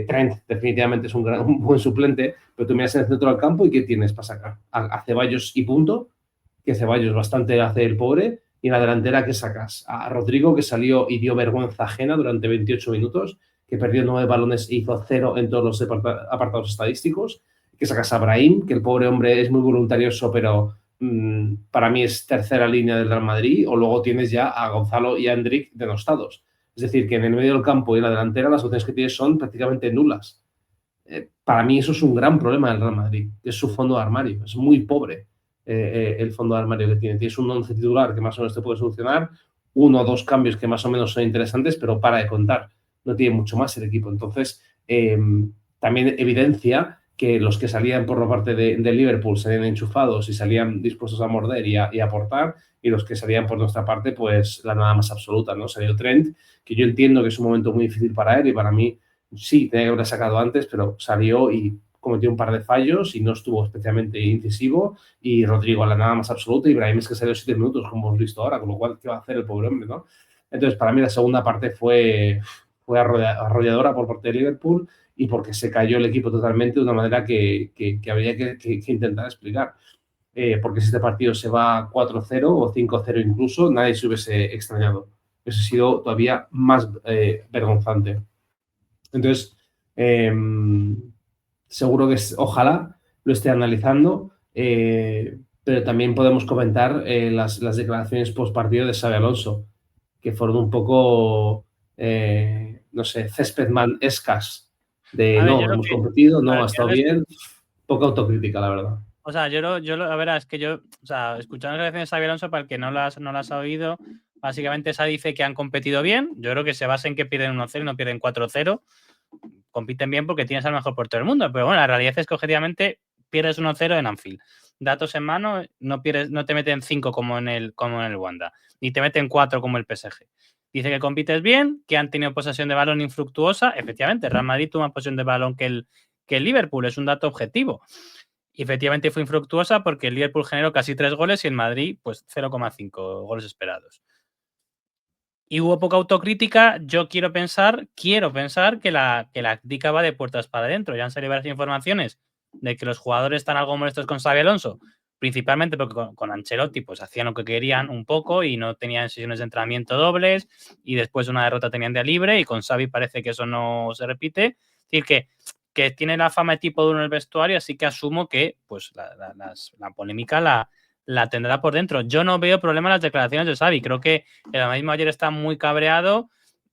Trent definitivamente es un buen suplente, pero tú miras en el centro del campo y ¿qué tienes para sacar? A Ceballos y punto, que Ceballos bastante hace el pobre, y en la delantera ¿qué sacas? A Rodrigo, que salió y dio vergüenza ajena durante 28 minutos, que perdió 9 balones e hizo 0 en todos los apartados estadísticos, que sacas a Brahim, que el pobre hombre es muy voluntarioso, pero para mí es tercera línea del Real Madrid, o luego tienes ya a Gonzalo y a Endrick denostados. Es decir, que en el medio del campo y en la delantera las opciones que tienes son prácticamente nulas. Para mí eso es un gran problema del Real Madrid, que es su fondo de armario. Es muy pobre el fondo de armario que tiene. Tienes un 11 titular que más o menos te puede solucionar, 1 o 2 cambios que más o menos son interesantes, pero para de contar. No tiene mucho más el equipo. Entonces, también evidencia que los que salían por la parte de Liverpool salían enchufados y salían dispuestos a morder y a aportar, y los que salían por nuestra parte, pues la nada más absoluta, ¿no? Salió Trent, que yo entiendo que es un momento muy difícil para él y para mí sí, tenía que haberla sacado antes, pero salió y cometió un par de fallos y no estuvo especialmente incisivo, y Rodrigo a la nada más absoluta, y Brahim es que salió 7 minutos, como hemos visto ahora, con lo cual, ¿qué va a hacer el pobre hombre, no? Entonces, para mí la segunda parte fue arrolladora por parte de Liverpool, y porque se cayó el equipo totalmente de una manera que habría que intentar explicar. Porque si este partido se va 4-0 o 5-0 incluso, nadie se hubiese extrañado. Hubiese sido todavía más vergonzante. Entonces, seguro que ojalá lo esté analizando, pero también podemos comentar las declaraciones post partido de Xabi Alonso, que fueron un poco, no sé, céspedman-escas, de no, hemos competido, no, ha estado bien, poca autocrítica, la verdad. O sea, la verdad es que o sea, escuchando las declaraciones de Xabi Alonso, para el que no las ha oído, básicamente esa dice que han competido bien. Yo creo que se basa en que pierden 1-0 y no pierden 4-0. Compiten bien porque tienes al mejor portero del mundo, pero bueno, la realidad es que objetivamente pierdes 1-0 en Anfield. Datos en mano, no te meten 5 como en el Wanda, ni te meten 4 como el PSG. Dice que compites bien, que han tenido posesión de balón infructuosa. Efectivamente, Real Madrid tuvo más posesión de balón que el Liverpool, es un dato objetivo. Y efectivamente fue infructuosa porque el Liverpool generó casi 3 goles y el Madrid, pues 0,5 goles esperados. Y hubo poca autocrítica. Yo quiero pensar que la crítica va de puertas para adentro. Ya han salido varias informaciones de que los jugadores están algo molestos con Xabi Alonso, principalmente porque con Ancelotti pues hacían lo que querían un poco y no tenían sesiones de entrenamiento dobles, y después de una derrota tenían día libre, y con Xabi parece que eso no se repite. Es decir, que tiene la fama de tipo duro en el vestuario, así que asumo que pues la polémica la tendrá por dentro. Yo no veo problema en las declaraciones de Xavi. Creo que el mismo ayer está muy cabreado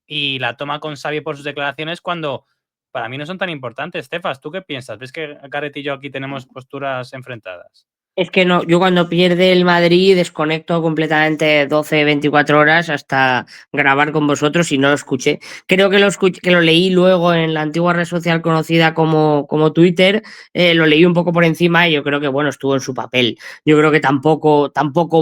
y la toma con Xavi por sus declaraciones cuando para mí no son tan importantes. Stefas, ¿tú qué piensas? ¿Ves que Garrett y yo aquí tenemos posturas enfrentadas? Es que no, yo cuando pierde el Madrid desconecto completamente 12, 24 horas hasta grabar con vosotros y no lo escuché. Creo que que lo leí luego en la antigua red social conocida como Twitter, lo leí un poco por encima y yo creo que bueno, estuvo en su papel. Yo creo que tampoco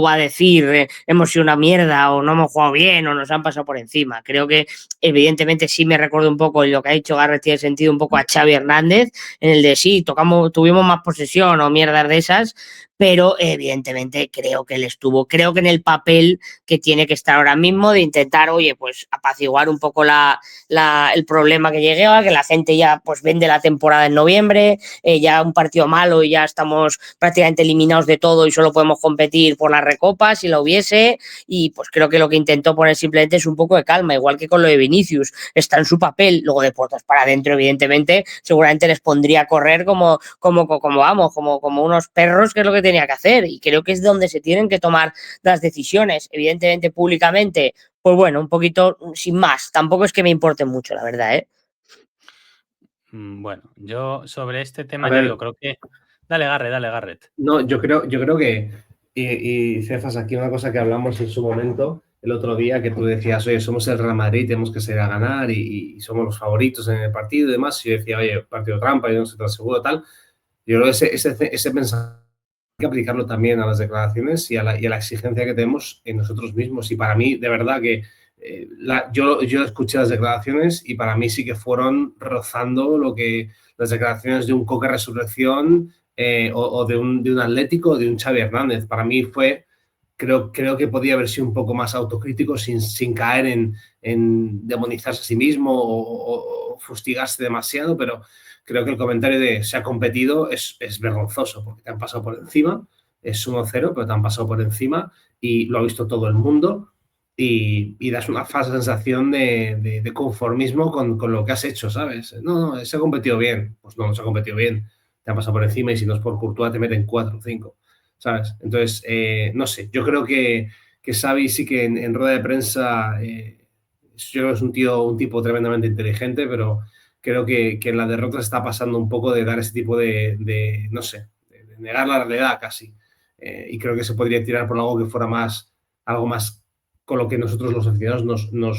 va a decir hemos sido una mierda o no hemos jugado bien o nos han pasado por encima. Creo que evidentemente sí me recuerdo un poco lo que ha dicho Garrett, tiene sentido un poco a Xavi Hernández, en el de sí, tuvimos más posesión o mierdas de esas, pero evidentemente creo que en el papel que tiene que estar ahora mismo de intentar, oye, pues apaciguar un poco el problema que llegue, que la gente ya pues vende la temporada en noviembre, ya un partido malo y ya estamos prácticamente eliminados de todo y solo podemos competir por la Recopa si la hubiese, y pues creo que lo que intentó poner simplemente es un poco de calma, igual que con lo de Vinicius, está en su papel, luego de puertas para adentro evidentemente, seguramente les pondría a correr como unos perros, que es lo que tenía que hacer, y creo que es donde se tienen que tomar las decisiones, evidentemente públicamente, pues bueno, un poquito sin más, tampoco es que me importe mucho, la verdad, ¿eh? Bueno, yo sobre este tema ya digo, creo que... Dale, Garrett. No, yo creo que, y Cefas, aquí una cosa que hablamos en su momento, el otro día, que tú decías, oye, somos el Real Madrid, tenemos que salir a ganar y somos los favoritos en el partido y demás, y yo decía, oye, partido trampa, yo no sé, te aseguro, tal. Yo creo que ese mensaje hay que aplicarlo también a las declaraciones y a la exigencia que tenemos en nosotros mismos. Y para mí, de verdad que yo escuché las declaraciones y para mí sí que fueron rozando las declaraciones de un Coque Resurrección o de un Atlético o de un Xavi Hernández. Para mí creo que podía haber sido un poco más autocrítico sin caer en demonizarse a sí mismo o fustigarse demasiado, pero creo que el comentario de se ha competido es vergonzoso, porque te han pasado por encima, es 1-0, pero te han pasado por encima y lo ha visto todo el mundo y das una falsa sensación de conformismo con lo que has hecho, ¿sabes? No, se ha competido bien. Pues no se ha competido bien. Te han pasado por encima y si no es por Courtois te meten 4 o 5, ¿sabes? Entonces, no sé, yo creo que Xavi sí que en rueda de prensa, yo creo que es un tipo tremendamente inteligente, pero creo que en la derrota se está pasando un poco de dar ese tipo no sé, de negar la realidad casi. Y creo que se podría tirar por algo que fuera algo más con lo que nosotros los aficionados no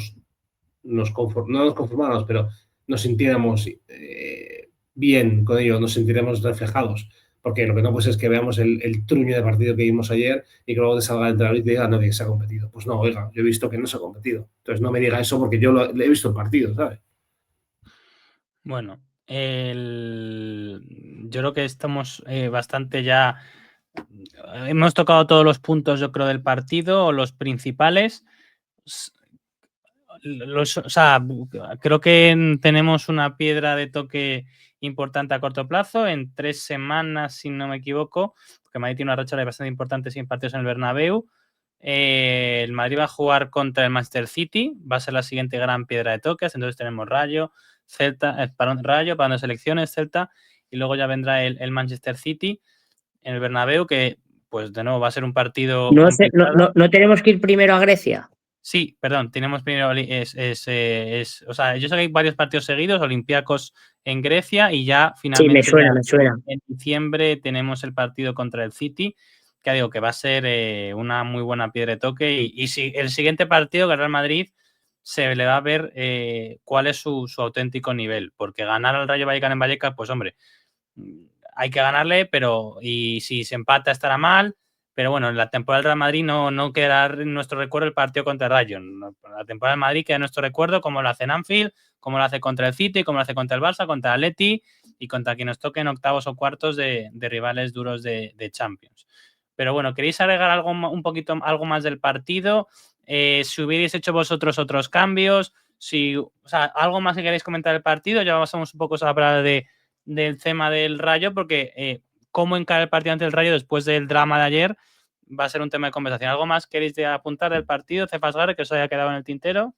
nos conformáramos, pero nos sintiéramos bien con ello, nos sentiremos reflejados. Porque lo que no puede ser es que veamos el truño de partido que vimos ayer y que luego te salga el entrenador y te diga no, que se ha competido. Pues no, oiga, yo he visto que no se ha competido. Entonces no me diga eso porque yo he visto el partido, ¿sabes? Bueno, yo creo que estamos bastante ya... Hemos tocado todos los puntos, yo creo, del partido, o los principales. O sea, creo que tenemos una piedra de toque importante a corto plazo. En 3 semanas, si no me equivoco, porque Madrid tiene una racha bastante importante sin partidos en el Bernabéu. El Madrid va a jugar contra el Manchester City, va a ser la siguiente gran piedra de toques. Entonces tenemos Rayo, Celta, Rayo, para las elecciones, Celta, y luego ya vendrá el Manchester City en el Bernabéu, que pues de nuevo va a ser un partido complicado. No tenemos que ir primero a Grecia. Sí, perdón, tenemos primero, o sea, yo sé que hay varios partidos seguidos, Olympiacos en Grecia y ya finalmente Sí, me suena. En diciembre tenemos el partido contra el City, que digo que va a ser una muy buena piedra de toque y si el siguiente partido, que el Real Madrid, se le va a ver cuál es su auténtico nivel, porque ganar al Rayo Vallecano en Vallecas, pues hombre, hay que ganarle, pero y si se empata estará mal. Pero bueno, en la temporada del Real Madrid no quedará en nuestro recuerdo el partido contra el Rayo. La temporada del Madrid queda en nuestro recuerdo como lo hace en Anfield, como lo hace contra el City, como lo hace contra el Barça, contra el Atleti y contra quien nos toque en octavos o cuartos de rivales duros de Champions. Pero bueno, ¿queréis agregar algo más del partido? Si hubierais hecho vosotros otros cambios, o sea, algo más que queréis comentar del partido, ya pasamos un poco a hablar del tema del Rayo, porque cómo encarar el partido ante el Rayo después del drama de ayer va a ser un tema de conversación. ¿Algo más queréis apuntar del partido, Cefas Garrett, que os haya quedado en el tintero?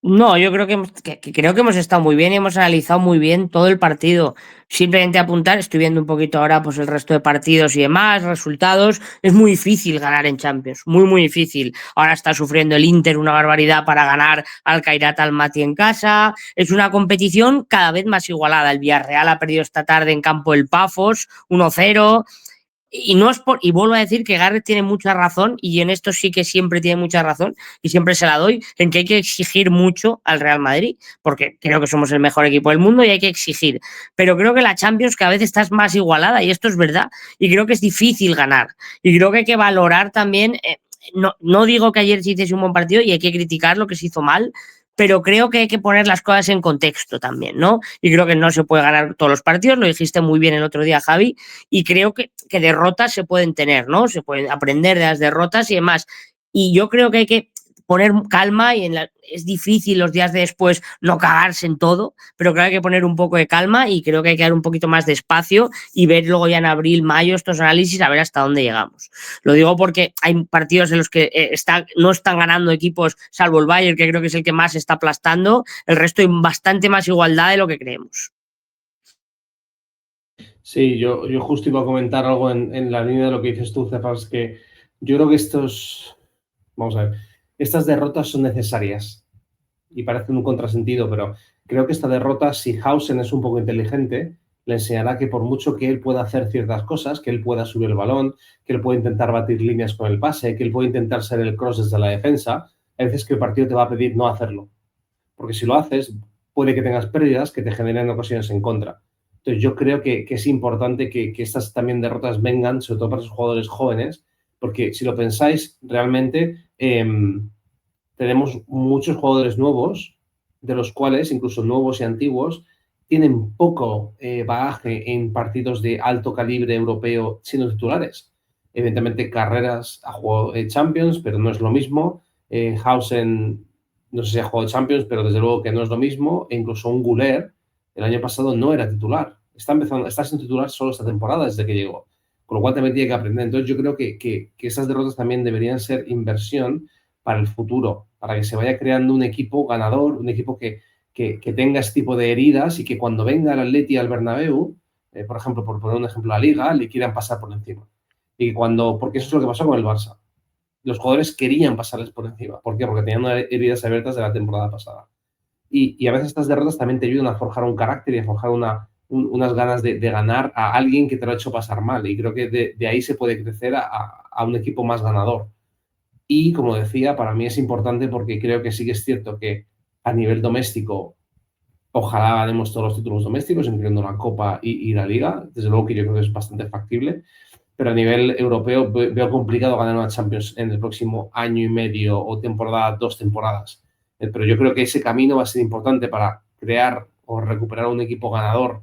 No, yo creo creo que hemos estado muy bien y hemos analizado muy bien todo el partido. Simplemente apuntar, estoy viendo un poquito ahora pues el resto de partidos y demás, resultados. Es muy difícil ganar en Champions, muy difícil. Ahora está sufriendo el Inter una barbaridad para ganar al Kairat Almaty en casa. Es una competición cada vez más igualada. El Villarreal ha perdido esta tarde en campo del Pafos, 1-0. Y no es y vuelvo a decir que Gareth tiene mucha razón, y en esto sí que siempre tiene mucha razón, y siempre se la doy, en que hay que exigir mucho al Real Madrid, porque creo que somos el mejor equipo del mundo y hay que exigir. Pero creo que la Champions cada vez está más igualada, y esto es verdad, y creo que es difícil ganar. Y creo que hay que valorar también, no digo que ayer se hiciese un buen partido y hay que criticar lo que se hizo mal, pero creo que hay que poner las cosas en contexto también, ¿no? Y creo que no se puede ganar todos los partidos, lo dijiste muy bien el otro día, Javi, y creo que derrotas se pueden tener, ¿no? Se pueden aprender de las derrotas y demás. Y yo creo que hay que poner calma y es difícil los días de después no cagarse en todo, pero creo que hay que poner un poco de calma y creo que hay que dar un poquito más de espacio y ver luego ya en abril, mayo estos análisis a ver hasta dónde llegamos. Lo digo porque hay partidos en los que no están ganando equipos, salvo el Bayern, que creo que es el que más está aplastando, el resto hay bastante más igualdad de lo que creemos. Sí, yo justo iba a comentar algo en la línea de lo que dices tú, Cephas, que yo creo que vamos a ver, estas derrotas son necesarias y parecen un contrasentido, pero creo que esta derrota, si Hausen es un poco inteligente, le enseñará que por mucho que él pueda hacer ciertas cosas, que él pueda subir el balón, que él pueda intentar batir líneas con el pase, que él pueda intentar ser el cross desde la defensa, hay veces que el partido te va a pedir no hacerlo. Porque si lo haces, puede que tengas pérdidas que te generen ocasiones en contra. Entonces yo creo que es importante que estas también derrotas vengan, sobre todo para esos jugadores jóvenes, porque si lo pensáis, realmente tenemos muchos jugadores nuevos, de los cuales, incluso nuevos y antiguos, tienen poco bagaje en partidos de alto calibre europeo siendo titulares. Evidentemente, Carreras ha jugado Champions, pero no es lo mismo. Hausen, no sé si ha jugado Champions, pero desde luego que no es lo mismo. E incluso un Güler, el año pasado no era titular. Está siendo titular solo esta temporada desde que llegó. Con lo cual también tiene que aprender. Entonces yo creo que esas derrotas también deberían ser inversión para el futuro, para que se vaya creando un equipo ganador, un equipo que tenga este tipo de heridas y que cuando venga el Atleti al Bernabéu, por ejemplo, por poner un ejemplo, la Liga, le quieran pasar por encima. Porque eso es lo que pasó con el Barça. Los jugadores querían pasarles por encima. ¿Por qué? Porque tenían heridas abiertas de la temporada pasada. Y a veces estas derrotas también te ayudan a forjar un carácter y a forjar unas ganas de ganar a alguien que te lo ha hecho pasar mal. Y creo que de ahí se puede crecer a un equipo más ganador. Y como decía, para mí es importante porque creo que sí que es cierto que a nivel doméstico, ojalá ganemos todos los títulos domésticos, incluyendo la Copa y la Liga. Desde luego que yo creo que es bastante factible. Pero a nivel europeo veo complicado ganar una Champions en el próximo año y medio o temporada, 2 temporadas. Pero yo creo que ese camino va a ser importante para crear o recuperar un equipo ganador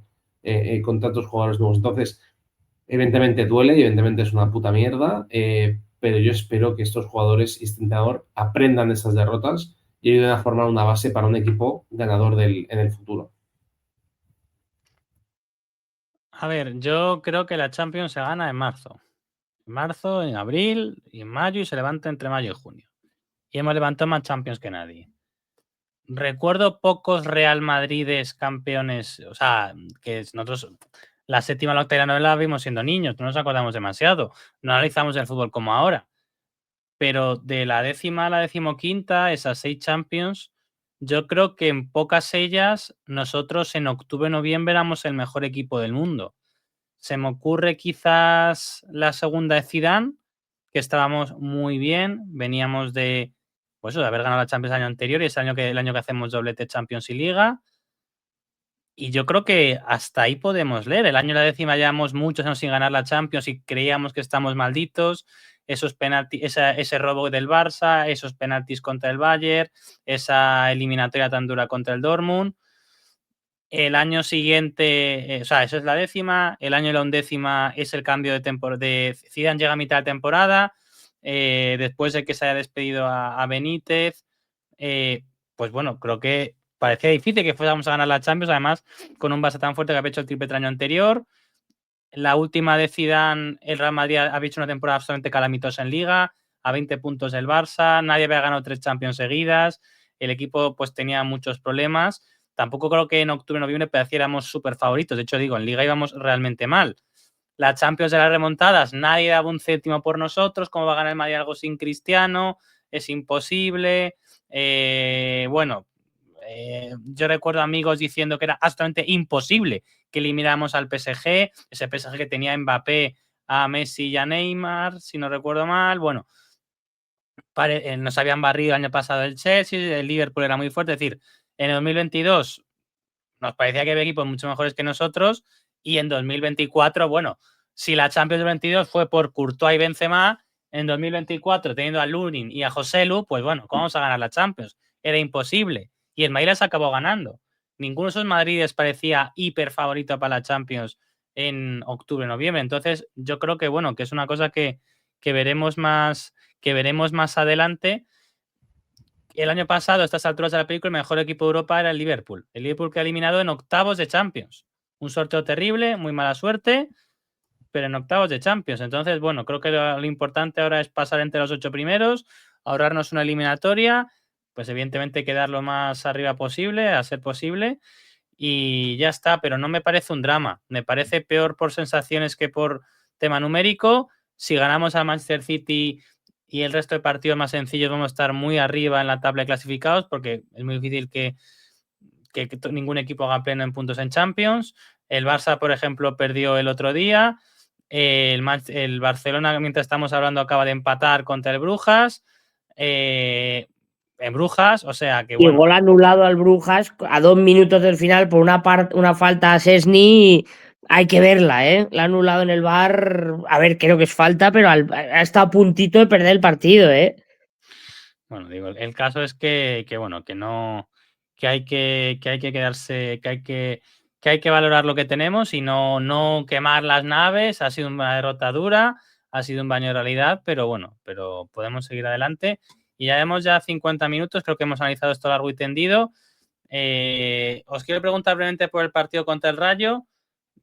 con tantos jugadores nuevos. Entonces, evidentemente duele y evidentemente es una puta mierda, pero yo espero que estos jugadores y este entrenador aprendan de esas derrotas y ayuden a formar una base para un equipo ganador en el futuro. A ver, yo creo que la Champions se gana en marzo. En marzo, en abril y en mayo, y se levanta entre mayo y junio. Y hemos levantado más Champions que nadie. Recuerdo pocos Real Madrides campeones, o sea, que nosotros la séptima, la octava y la novena la vimos siendo niños, no nos acordamos demasiado, no analizamos el fútbol como ahora. Pero de la décima a la decimoquinta, esas 6 Champions, yo creo que en pocas ellas nosotros en octubre, noviembre éramos el mejor equipo del mundo. Se me ocurre quizás la segunda de Zidane, que estábamos muy bien, veníamos de, pues eso, de haber ganado la Champions el año anterior y es el año que hacemos doblete Champions y Liga. Y yo creo que hasta ahí podemos leer. El año de la décima llevamos muchos años sin ganar la Champions y creíamos que estamos malditos. Esos penaltis, ese robo del Barça, esos penaltis contra el Bayern, esa eliminatoria tan dura contra el Dortmund. El año siguiente, o sea, eso es la décima. El año de la undécima es el cambio de temporada. Zidane llega a mitad de temporada, después de que se haya despedido a Benítez. Pues bueno, creo que parecía difícil que fuéramos a ganar la Champions, además con un Barça tan fuerte que había hecho el triplete el año anterior. La última de Zidane, el Real Madrid había hecho una temporada absolutamente calamitosa en Liga, a 20 puntos del Barça, nadie había ganado 3 Champions seguidas, el equipo pues tenía muchos problemas. Tampoco creo que en octubre, noviembre pareciéramos súper favoritos. De hecho, digo, en Liga íbamos realmente mal. La Champions de las remontadas, nadie daba un céntimo por nosotros. ¿Cómo va a ganar el Madrid algo sin Cristiano? Es imposible. Yo recuerdo amigos diciendo que era absolutamente imposible que elimináramos al PSG, ese PSG que tenía Mbappé a Messi y a Neymar, si no recuerdo mal. Bueno, nos habían barrido el año pasado el Chelsea, el Liverpool era muy fuerte. Es decir, en el 2022 nos parecía que había equipos mucho mejores que nosotros, y en 2024, bueno, si la Champions del 22 fue por Courtois y Benzema, en 2024, teniendo a Lunin y a Joselu, pues bueno, ¿cómo vamos a ganar la Champions? Era imposible. Y el Madrid las acabó ganando. Ninguno de esos Madrides parecía hiper favorito para la Champions en octubre, noviembre. Entonces, yo creo que, bueno, que es una cosa que veremos más adelante. El año pasado, a estas alturas de la película, el mejor equipo de Europa era el Liverpool. El Liverpool que ha eliminado en octavos de Champions. Un sorteo terrible, muy mala suerte, pero en octavos de Champions. Entonces, bueno, creo que lo importante ahora es pasar entre los 8 primeros, ahorrarnos una eliminatoria, pues evidentemente quedar lo más arriba posible, a ser posible, y ya está. Pero no me parece un drama. Me parece peor por sensaciones que por tema numérico. Si ganamos al Manchester City y el resto de partidos más sencillos, vamos a estar muy arriba en la tabla de clasificados, porque es muy difícil que ningún equipo haga pleno en puntos en Champions. El Barça, por ejemplo, perdió el otro día. El Barcelona, mientras estamos hablando, acaba de empatar contra el Brujas. En Brujas, o sea que bueno. Y gol anulado al Brujas a 2 minutos del final por una falta a Szczęsny. Hay que verla, ¿eh? La ha anulado en el VAR. A ver, creo que es falta, pero ha estado a puntito de perder el partido, ¿eh? Bueno, digo, el caso es que bueno, que no, que hay que quedarse, que hay que valorar lo que tenemos y no quemar las naves. Ha sido una derrota dura, ha sido un baño de realidad, pero bueno, pero podemos seguir adelante. Y ya vemos 50 minutos, creo que hemos analizado esto largo y tendido. Os quiero preguntar brevemente por el partido contra el Rayo.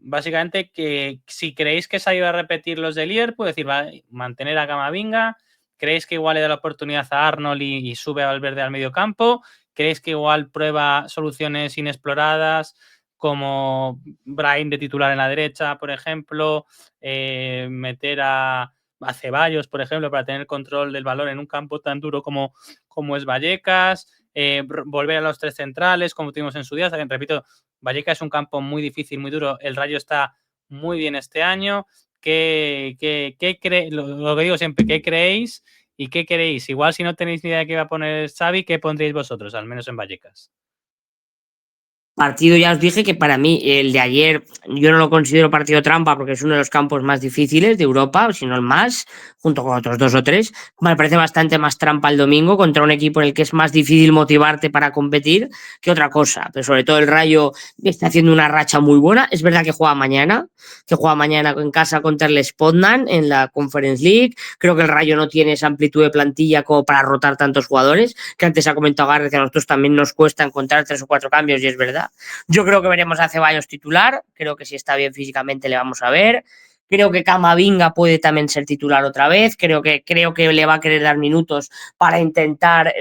Básicamente, que si creéis que se ha ido a repetir los de Liverpool, es decir, va a mantener a Camavinga. ¿Creéis que igual le da la oportunidad a Arnold y sube a Valverde al medio campo? ¿Creéis que igual prueba soluciones inexploradas como Brahim de titular en la derecha, por ejemplo? Meter a Ceballos, por ejemplo, para tener control del balón en un campo tan duro como es Vallecas. Volver a los 3 centrales como tuvimos en su día. Repito, Vallecas es un campo muy difícil, muy duro. El Rayo está muy bien este año. Lo que digo siempre, ¿qué creéis y qué queréis? Igual, si no tenéis ni idea de qué va a poner Xavi, ¿qué pondréis vosotros, al menos en Vallecas? Partido, ya os dije que para mí el de ayer yo no lo considero partido trampa porque es uno de los campos más difíciles de Europa, si no el más, junto con otros 2 o 3. Me parece bastante más trampa el domingo contra un equipo en el que es más difícil motivarte para competir que otra cosa. Pero sobre todo el Rayo está haciendo una racha muy buena. Es verdad que juega mañana en casa contra el Spodnan en la Conference League. Creo que el Rayo no tiene esa amplitud de plantilla como para rotar tantos jugadores, que antes ha comentado Gareth que a nosotros también nos cuesta encontrar 3 o 4 cambios, y es verdad. Yo creo que veremos a Ceballos titular, creo que si está bien físicamente le vamos a ver. Creo que Camavinga puede también ser titular otra vez. Creo que le va a querer dar minutos para intentar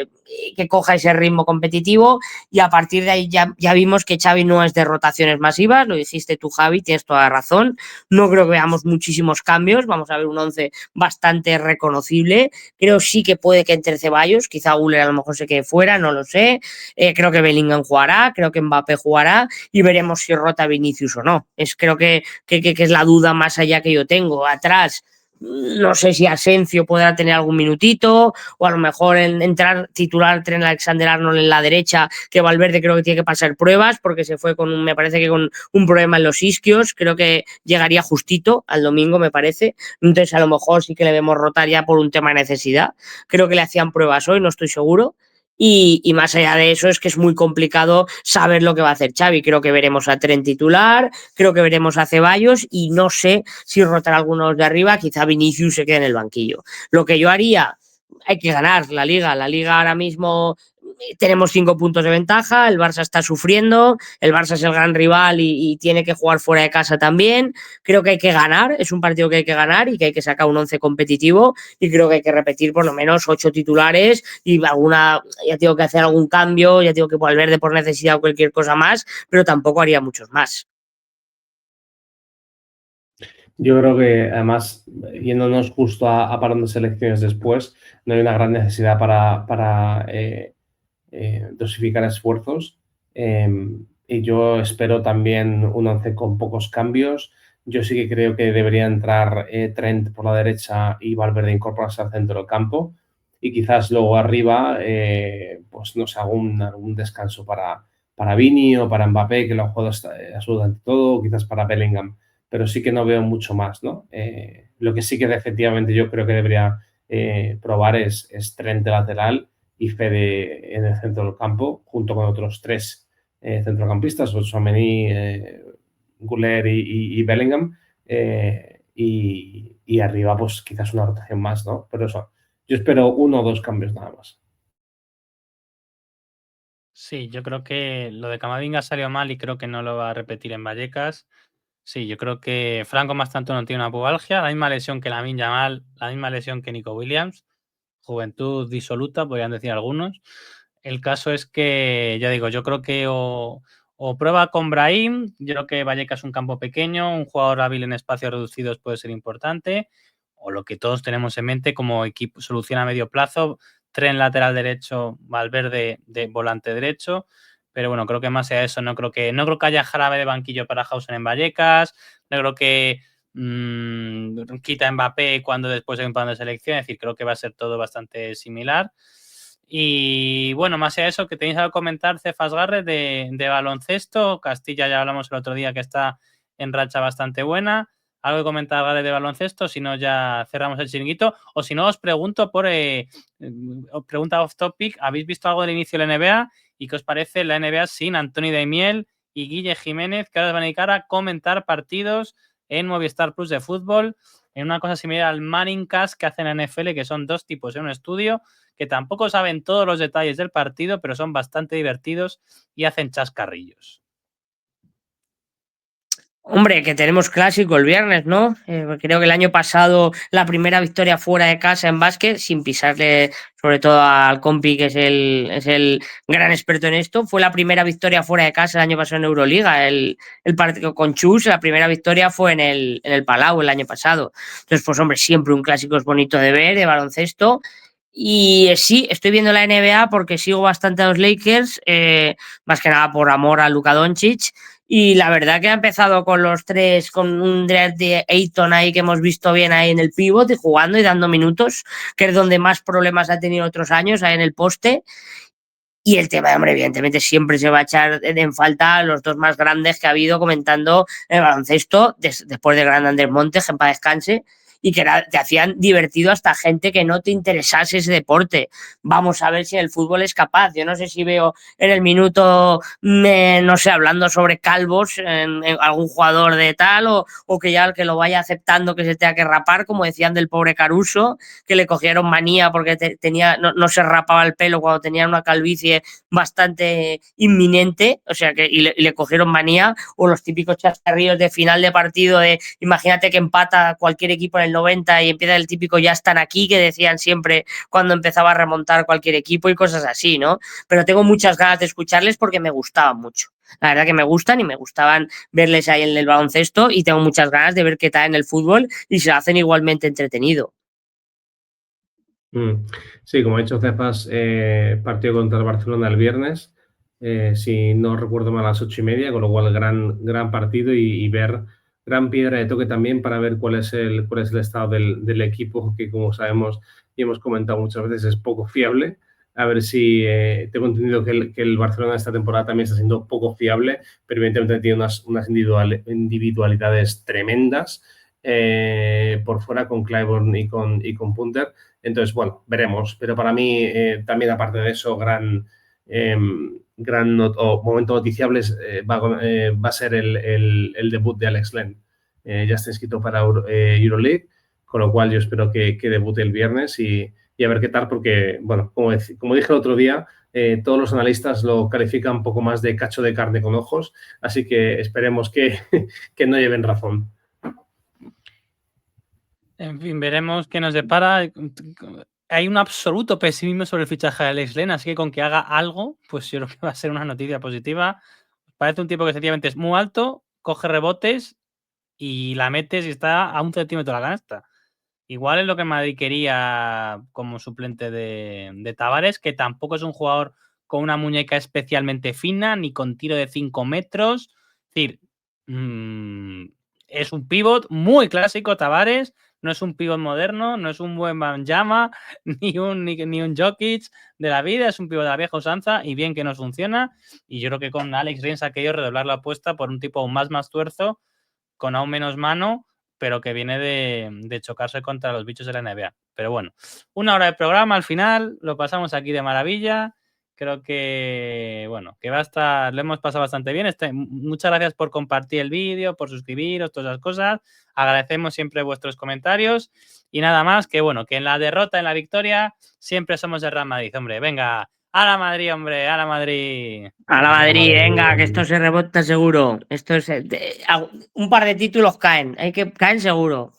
que coja ese ritmo competitivo. Y a partir de ahí ya vimos que Xavi no es de rotaciones masivas. Lo dijiste tú, Javi, tienes toda la razón. No creo que veamos muchísimos cambios. Vamos a ver un 11 bastante reconocible. Creo sí que puede que entre Ceballos. Quizá Güler a lo mejor se quede fuera, no lo sé. Creo que Bellingham jugará. Creo que Mbappé jugará. Y veremos si rota Vinicius o no. Creo que es la duda más allá que yo tengo. Atrás, no sé si Asensio podrá tener algún minutito, o a lo mejor entrar titular Trent Alexander-Arnold en la derecha, que Valverde creo que tiene que pasar pruebas porque se fue me parece que con un problema en los isquios. Creo que llegaría justito al domingo, me parece. Entonces a lo mejor sí que le vemos rotar ya por un tema de necesidad. Creo que le hacían pruebas hoy, no estoy seguro. Y más allá de eso es que es muy complicado saber lo que va a hacer Xavi. Creo que veremos a Trent titular, creo que veremos a Ceballos y no sé si rotar algunos de arriba, quizá Vinicius se quede en el banquillo. Lo que yo haría, hay que ganar la Liga ahora mismo tenemos 5 puntos de ventaja, el Barça está sufriendo, el Barça es el gran rival y tiene que jugar fuera de casa también. Creo que hay que ganar, es un partido que hay que ganar y que hay que sacar un 11 competitivo, y creo que hay que repetir por lo menos 8 titulares y ya tengo que hacer algún cambio, ya tengo que Valverde por necesidad o cualquier cosa más, pero tampoco haría muchos más. Yo creo que, además, yéndonos justo a parón de selecciones después, no hay una gran necesidad para dosificar esfuerzos. Y yo espero también un 11 con pocos cambios. Yo sí que creo que debería entrar Trent por la derecha y Valverde incorporarse al centro del campo. Y quizás luego arriba, pues no sé, algún descanso para Vini o para Mbappé, que lo ha jugado absolutamente todo, o quizás para Bellingham. Pero sí que no veo mucho más, ¿no? Lo que sí que efectivamente yo creo que debería probar es Trent de lateral y Fede en el centro del campo, junto con otros tres centrocampistas, Tchouaméni, Güler y Bellingham. Y arriba, pues quizás una rotación más, ¿no? Pero eso, yo espero 1 o 2 cambios nada más. Sí, yo creo que lo de Camavinga salió mal y creo que no lo va a repetir en Vallecas. Sí, yo creo que Franco Mastantuono tiene una pubalgia, la misma lesión que Lamine Yamal, la misma lesión que Nico Williams. Juventud disoluta, podrían decir algunos. El caso es que, ya digo, yo creo que o prueba con Brahim, yo creo que Vallecas es un campo pequeño, un jugador hábil en espacios reducidos puede ser importante, o lo que todos tenemos en mente como equipo, solución a medio plazo, Tren lateral derecho, Valverde de volante derecho, pero bueno, creo que más allá de eso, no creo que haya jarabe de banquillo para Hausen en Vallecas, no creo que quita a Mbappé cuando después hay un plan de selección, es decir, creo que va a ser todo bastante similar. Y bueno, más allá de eso, que tenéis algo que comentar, Cefas Garre, de baloncesto. Castilla ya hablamos el otro día que está en racha bastante buena. Algo que comentar, Garre, de baloncesto, si no ya cerramos el chiringuito. O si no, os pregunto pregunta off topic, ¿habéis visto algo del inicio de la NBA? ¿Y qué os parece la NBA sin Anthony Daimiel y Guille Jiménez, que ahora se van a dedicar a comentar partidos en Movistar Plus de fútbol, en una cosa similar al Manning Cast que hacen en NFL, que son dos tipos en un estudio que tampoco saben todos los detalles del partido, pero son bastante divertidos y hacen chascarrillos. Hombre, que tenemos clásico el viernes, ¿no? Creo que el año pasado la primera victoria fuera de casa en básquet, sin pisarle sobre todo al compi, que es el gran experto en esto, fue la primera victoria fuera de casa el año pasado en Euroliga. El partido con Chus, la primera victoria fue en el Palau el año pasado. Entonces, pues hombre, siempre un clásico es bonito de ver, de baloncesto. Y sí, estoy viendo la NBA porque sigo bastante a los Lakers, más que nada por amor a Luka Doncic. Y la verdad que ha empezado con los tres, con un de Ayton ahí que hemos visto bien ahí en el pivot y jugando y dando minutos, que es donde más problemas ha tenido otros años, ahí en el poste. Y el tema, hombre, evidentemente siempre se va a echar en falta a los dos más grandes que ha habido comentando el baloncesto, después de Gran Andrés Montes, que en paz descanse, y que te hacían divertido hasta gente que no te interesase ese deporte. Vamos a ver si el fútbol es capaz. Yo no sé si veo en el minuto, no sé, hablando sobre calvos en algún jugador de tal, o que ya el que lo vaya aceptando que se tenga que rapar, como decían del pobre Caruso, que le cogieron manía porque no se rapaba el pelo cuando tenía una calvicie bastante inminente, o sea que y le cogieron manía, o los típicos chascarrillos de final de partido de imagínate que empata cualquier equipo en el 90 y empieza el típico ya están aquí que decían siempre cuando empezaba a remontar cualquier equipo y cosas así, ¿no? Pero tengo muchas ganas de escucharles porque me gustaban mucho. La verdad que me gustan y me gustaban verles ahí en el baloncesto y tengo muchas ganas de ver qué tal en el fútbol y se lo hacen igualmente entretenido. Sí, como ha dicho Cepas, partido contra el Barcelona el viernes, si no recuerdo mal a las 8:30, con lo cual gran partido y ver gran piedra de toque también para ver cuál es el estado del equipo, que como sabemos y hemos comentado muchas veces es poco fiable. A ver si tengo entendido que el Barcelona esta temporada también está siendo poco fiable, pero evidentemente tiene unas individualidades tremendas por fuera con Clyburn y con Punter. Entonces, bueno, veremos. Pero para mí, también aparte de eso, momento noticiable va a ser el debut de Alex Len. Ya está inscrito para Euroleague, con lo cual yo espero que debute el viernes y a ver qué tal, porque, bueno, como dije el otro día, todos los analistas lo califican un poco más de cacho de carne con ojos, así que esperemos que no lleven razón. En fin, veremos qué nos depara. Hay un absoluto pesimismo sobre el fichaje de Alex Len, así que con que haga algo, pues yo creo que va a ser una noticia positiva. Parece un tipo que efectivamente es muy alto, coge rebotes y la metes y está a 1 centímetro de la canasta. Igual es lo que Madrid quería como suplente de Tavares, que tampoco es un jugador con una muñeca especialmente fina, ni con tiro de 5 metros. Es decir, es un pívot muy clásico, Tavares. No es un pívot moderno, no es un buen Wembanyama, ni un Jokic de la vida, es un pívot de la vieja usanza y bien que nos funciona. Y yo creo que con Alex Rins ha querido redoblar la apuesta por un tipo aún más tuerzo, con aún menos mano, pero que viene de chocarse contra los bichos de la NBA. Pero bueno, 1 hora de programa al final, lo pasamos aquí de maravilla. Creo que, bueno, que va a estar, lo hemos pasado bastante bien. Muchas gracias por compartir el vídeo, por suscribiros, todas esas cosas. Agradecemos siempre vuestros comentarios. Y nada más, que bueno, que en la derrota, en la victoria, siempre somos el Real Madrid, hombre. Venga, a la Madrid, hombre, a la Madrid. A la Madrid, venga, que esto se rebota seguro. Un par de títulos caen, caen seguro.